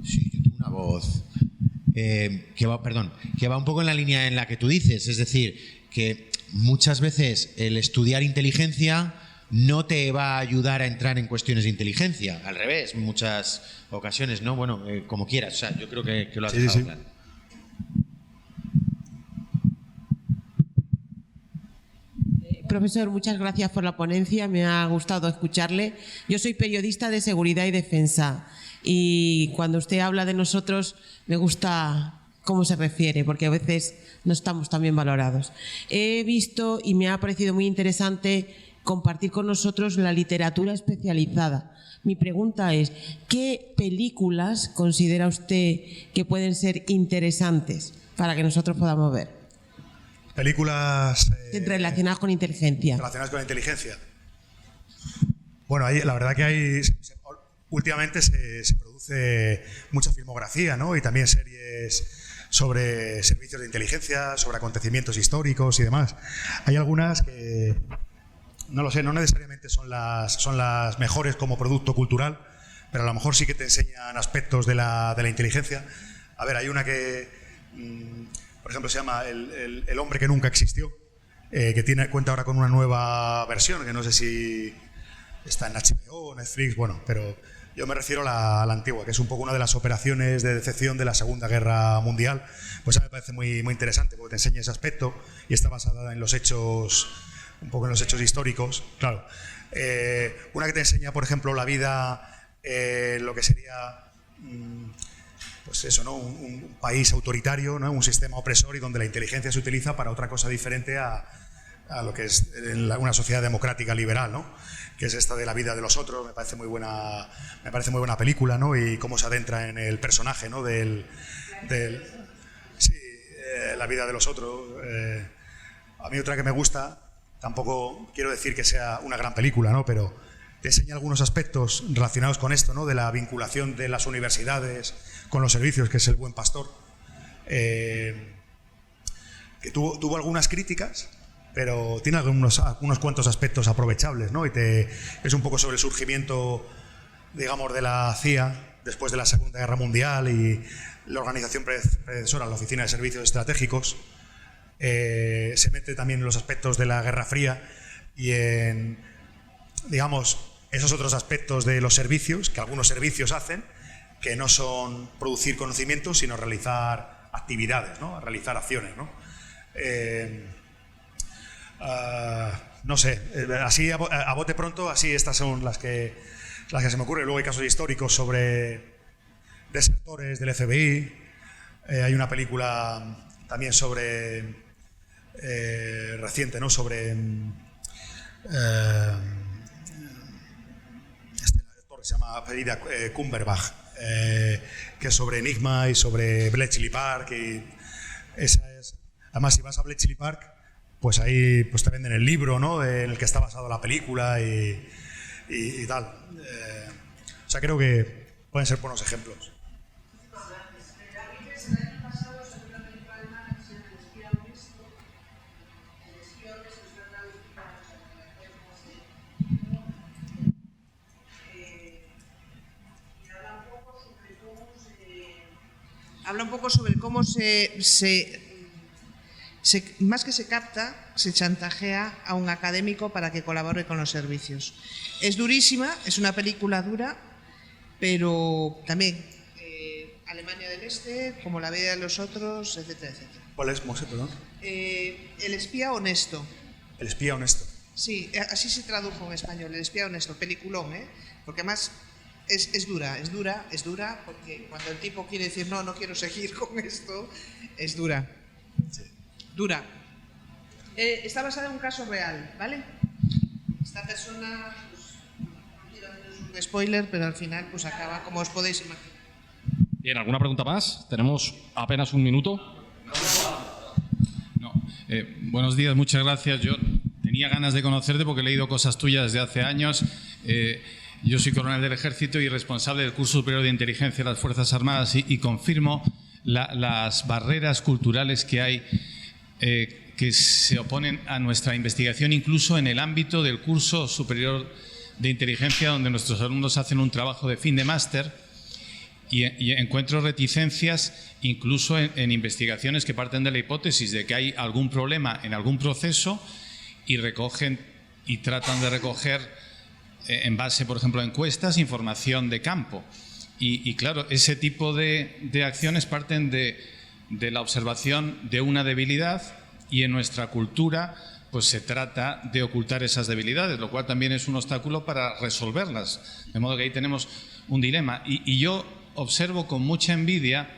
Sí, yo tengo una voz que va un poco en la línea en la que tú dices, es decir, que muchas veces el estudiar inteligencia no te va a ayudar a entrar en cuestiones de inteligencia, al revés, en muchas ocasiones, ¿no? Bueno, como quieras, o sea, yo creo que lo has dejado claro. Profesor, muchas gracias por la ponencia, me ha gustado escucharle. Yo soy periodista de seguridad y defensa y cuando usted habla de nosotros me gusta cómo se refiere, porque a veces no estamos tan bien valorados. He visto y me ha parecido muy interesante compartir con nosotros la literatura especializada. Mi pregunta es, ¿qué películas considera usted que pueden ser interesantes para que nosotros podamos ver? Películas... relacionadas con inteligencia. Relacionadas con la inteligencia. Bueno, la verdad que últimamente se produce mucha filmografía, ¿no? Y también series sobre servicios de inteligencia, sobre acontecimientos históricos y demás. Hay algunas que, no lo sé, no necesariamente son las mejores como producto cultural, pero a lo mejor sí que te enseñan aspectos de la inteligencia. A ver, hay una que, por ejemplo, se llama El hombre que nunca existió, que cuenta ahora con una nueva versión, que no sé si está en HBO, Netflix, bueno, pero yo me refiero a la antigua, que es un poco una de las operaciones de decepción de la Segunda Guerra Mundial. Pues a mí me parece muy, muy interesante porque te enseña ese aspecto y está basada en los hechos, un poco en los hechos históricos. Claro, una que te enseña, por ejemplo, la vida, lo que sería, pues eso, ¿no? Un país autoritario, ¿no? Un sistema opresor y donde la inteligencia se utiliza para otra cosa diferente a lo que es una sociedad democrática liberal, ¿no? Que es esta de la vida de los otros. Me parece muy buena película, ¿no? Y cómo se adentra en el personaje, ¿no? Sí, la vida de los otros. A mí otra que me gusta, tampoco quiero decir que sea una gran película, ¿no? Pero te enseña algunos aspectos relacionados con esto, ¿no? De la vinculación de las universidades con los servicios, que es El buen pastor, que tuvo algunas críticas, pero tiene unos cuantos aspectos aprovechables, ¿no? Y es un poco sobre el surgimiento, digamos, de la CIA después de la Segunda Guerra Mundial y la organización predecesora, la Oficina de Servicios Estratégicos. Se mete también en los aspectos de la Guerra Fría y en, digamos, esos otros aspectos de los servicios, que algunos servicios hacen, que no son producir conocimientos, sino realizar actividades, ¿no? Realizar acciones, ¿no? No sé, así a bote pronto, así estas son las que se me ocurren. Luego hay casos históricos sobre desertores del FBI. Hay una película también sobre reciente, ¿no? Sobre este actor que se llama Cumberbatch, que es sobre Enigma y sobre Bletchley Park. Y esa es, además, si vas a Bletchley Park, pues ahí pues te venden el libro, ¿no? En el que está basado la película y tal. O sea, creo que pueden ser buenos ejemplos. Habla un poco sobre cómo más que se capta, se chantajea a un académico para que colabore con los servicios. Es durísima, es una película dura, pero también Alemania del Este, como la vida de los otros, etcétera, etcétera. ¿Cuál es, Monse, perdón? El espía honesto. El espía honesto. Sí, así se tradujo en español, El espía honesto, peliculón, porque además es dura, porque cuando el tipo quiere decir no quiero seguir con esto, es dura. Sí. Dura. Está basada en un caso real, ¿vale? Esta persona, pues, no quiero haceros un spoiler, pero al final pues acaba como os podéis imaginar. Bien, ¿alguna pregunta más? Tenemos apenas un minuto. No. Buenos días, muchas gracias. Yo tenía ganas de conocerte porque he leído cosas tuyas desde hace años. Yo soy coronel del Ejército y responsable del Curso Superior de Inteligencia de las Fuerzas Armadas y confirmo las barreras culturales que hay que se oponen a nuestra investigación, incluso en el ámbito del Curso Superior de Inteligencia, donde nuestros alumnos hacen un trabajo de fin de máster, y encuentro reticencias incluso en investigaciones que parten de la hipótesis de que hay algún problema en algún proceso y recogen y tratan de recoger en base, por ejemplo, a encuestas, información de campo. Y claro, ese tipo de acciones parten de la observación de una debilidad, y en nuestra cultura pues se trata de ocultar esas debilidades, lo cual también es un obstáculo para resolverlas. De modo que ahí tenemos un dilema. Y yo observo con mucha envidia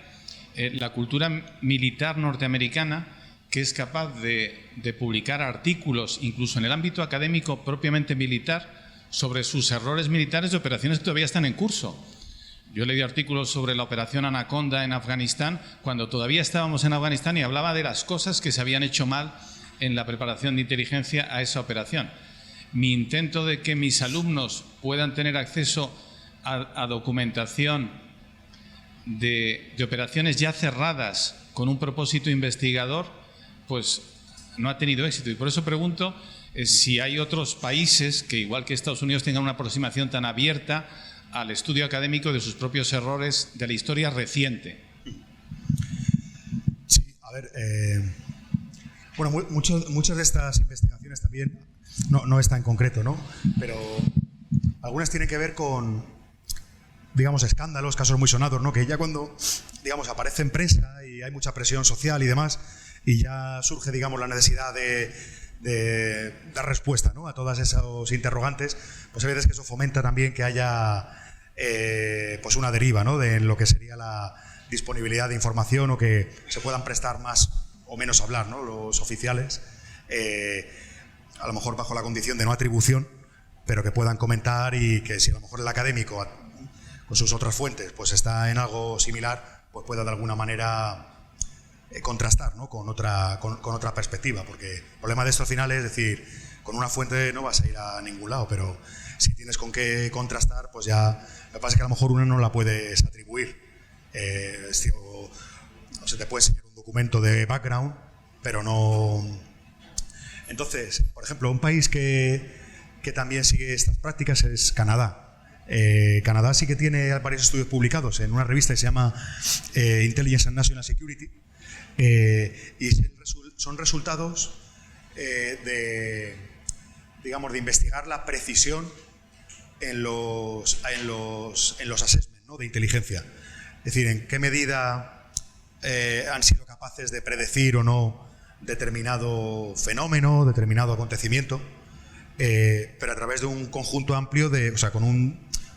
la cultura militar norteamericana, que es capaz de publicar artículos, incluso en el ámbito académico propiamente militar, sobre sus errores militares de operaciones que todavía están en curso. Yo he leído artículos sobre la operación Anaconda en Afganistán, cuando todavía estábamos en Afganistán, y hablaba de las cosas que se habían hecho mal en la preparación de inteligencia a esa operación. Mi intento de que mis alumnos puedan tener acceso a documentación de operaciones ya cerradas con un propósito investigador, pues no ha tenido éxito. Y por eso pregunto si hay otros países que, igual que Estados Unidos, tengan una aproximación tan abierta al estudio académico de sus propios errores de la historia reciente. Sí, a ver, bueno, muchas de estas investigaciones también, no esta en concreto, ¿no? Pero algunas tienen que ver con, digamos, escándalos, casos muy sonados, ¿no? Que ya cuando, digamos, aparece en prensa y hay mucha presión social y demás, y ya surge, digamos, la necesidad de dar respuesta, ¿no?, a todos esos interrogantes, pues hay veces que eso fomenta también que haya pues una deriva, ¿no?, de lo que sería la disponibilidad de información, o que se puedan prestar más o menos a hablar, ¿no?, los oficiales, a lo mejor bajo la condición de no atribución, pero que puedan comentar, y que si a lo mejor el académico con sus otras fuentes pues está en algo similar, pues pueda de alguna manera contrastar, ¿no?, con otra perspectiva, porque el problema de esto al final es decir, con una fuente no vas a ir a ningún lado, pero si tienes con qué contrastar, pues ya, lo que pasa es que a lo mejor una no la puedes atribuir, o se te puede enseñar un documento de background, pero no. Entonces, por ejemplo, un país que también sigue estas prácticas es Canadá. Canadá sí que tiene varios estudios publicados en una revista que se llama Intelligence and National Security, y son resultados de investigar la precisión en los assessments, ¿no?, de inteligencia. Es decir, en qué medida han sido capaces de predecir o no determinado fenómeno, determinado acontecimiento, pero a través de un conjunto amplio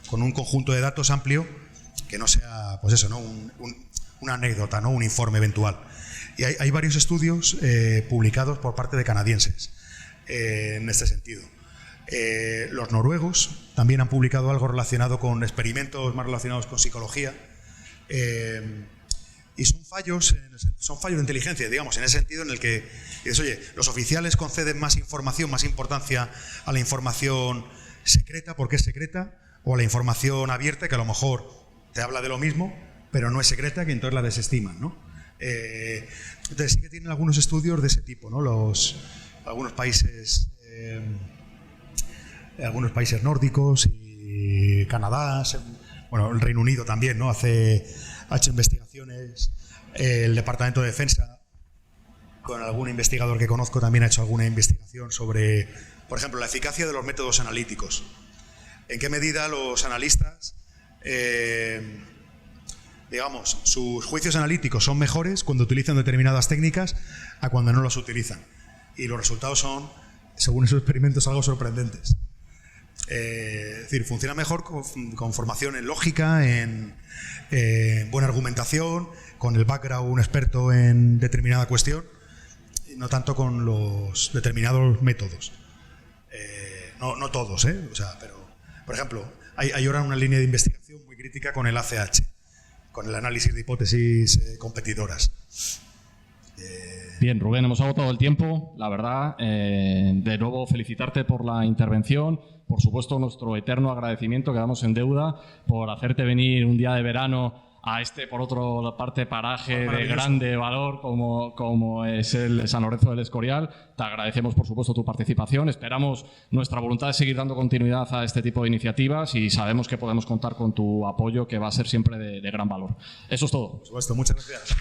con un conjunto de datos amplio, que no sea, pues eso, ¿no?, una anécdota, ¿no?, un informe eventual. Y hay varios estudios publicados por parte de canadienses en este sentido. Los noruegos también han publicado algo relacionado con experimentos más relacionados con psicología, y son fallos de inteligencia, digamos, en ese sentido en el que dices, oye, los oficiales conceden más información, más importancia a la información secreta porque es secreta, o a la información abierta, que a lo mejor te habla de lo mismo, pero no es secreta, que entonces la desestiman, ¿no? Entonces sí que tienen algunos estudios de ese tipo, ¿no? Algunos países nórdicos y Canadá, bueno, el Reino Unido también, ¿no?, ha hecho investigaciones. El Departamento de Defensa, con algún investigador que conozco, también ha hecho alguna investigación sobre, por ejemplo, la eficacia de los métodos analíticos. En qué medida los analistas, digamos, sus juicios analíticos son mejores cuando utilizan determinadas técnicas a cuando no las utilizan. Y los resultados son, según esos experimentos, algo sorprendentes. Es decir, funciona mejor con formación en lógica, en buena argumentación, con el background un experto en determinada cuestión, y no tanto con los determinados métodos. No todos, o sea, pero, por ejemplo, hay ahora una línea de investigación muy crítica con el ACH, con el análisis de hipótesis competidoras. Bien, Rubén, hemos agotado el tiempo, la verdad. De nuevo, felicitarte por la intervención. Por supuesto, nuestro eterno agradecimiento, quedamos en deuda, por hacerte venir un día de verano a por otra parte, paraje de grande valor como es el San Lorenzo del Escorial. Te agradecemos, por supuesto, tu participación. Esperamos nuestra voluntad de seguir dando continuidad a este tipo de iniciativas, y sabemos que podemos contar con tu apoyo, que va a ser siempre de gran valor. Eso es todo. Por supuesto, muchas gracias.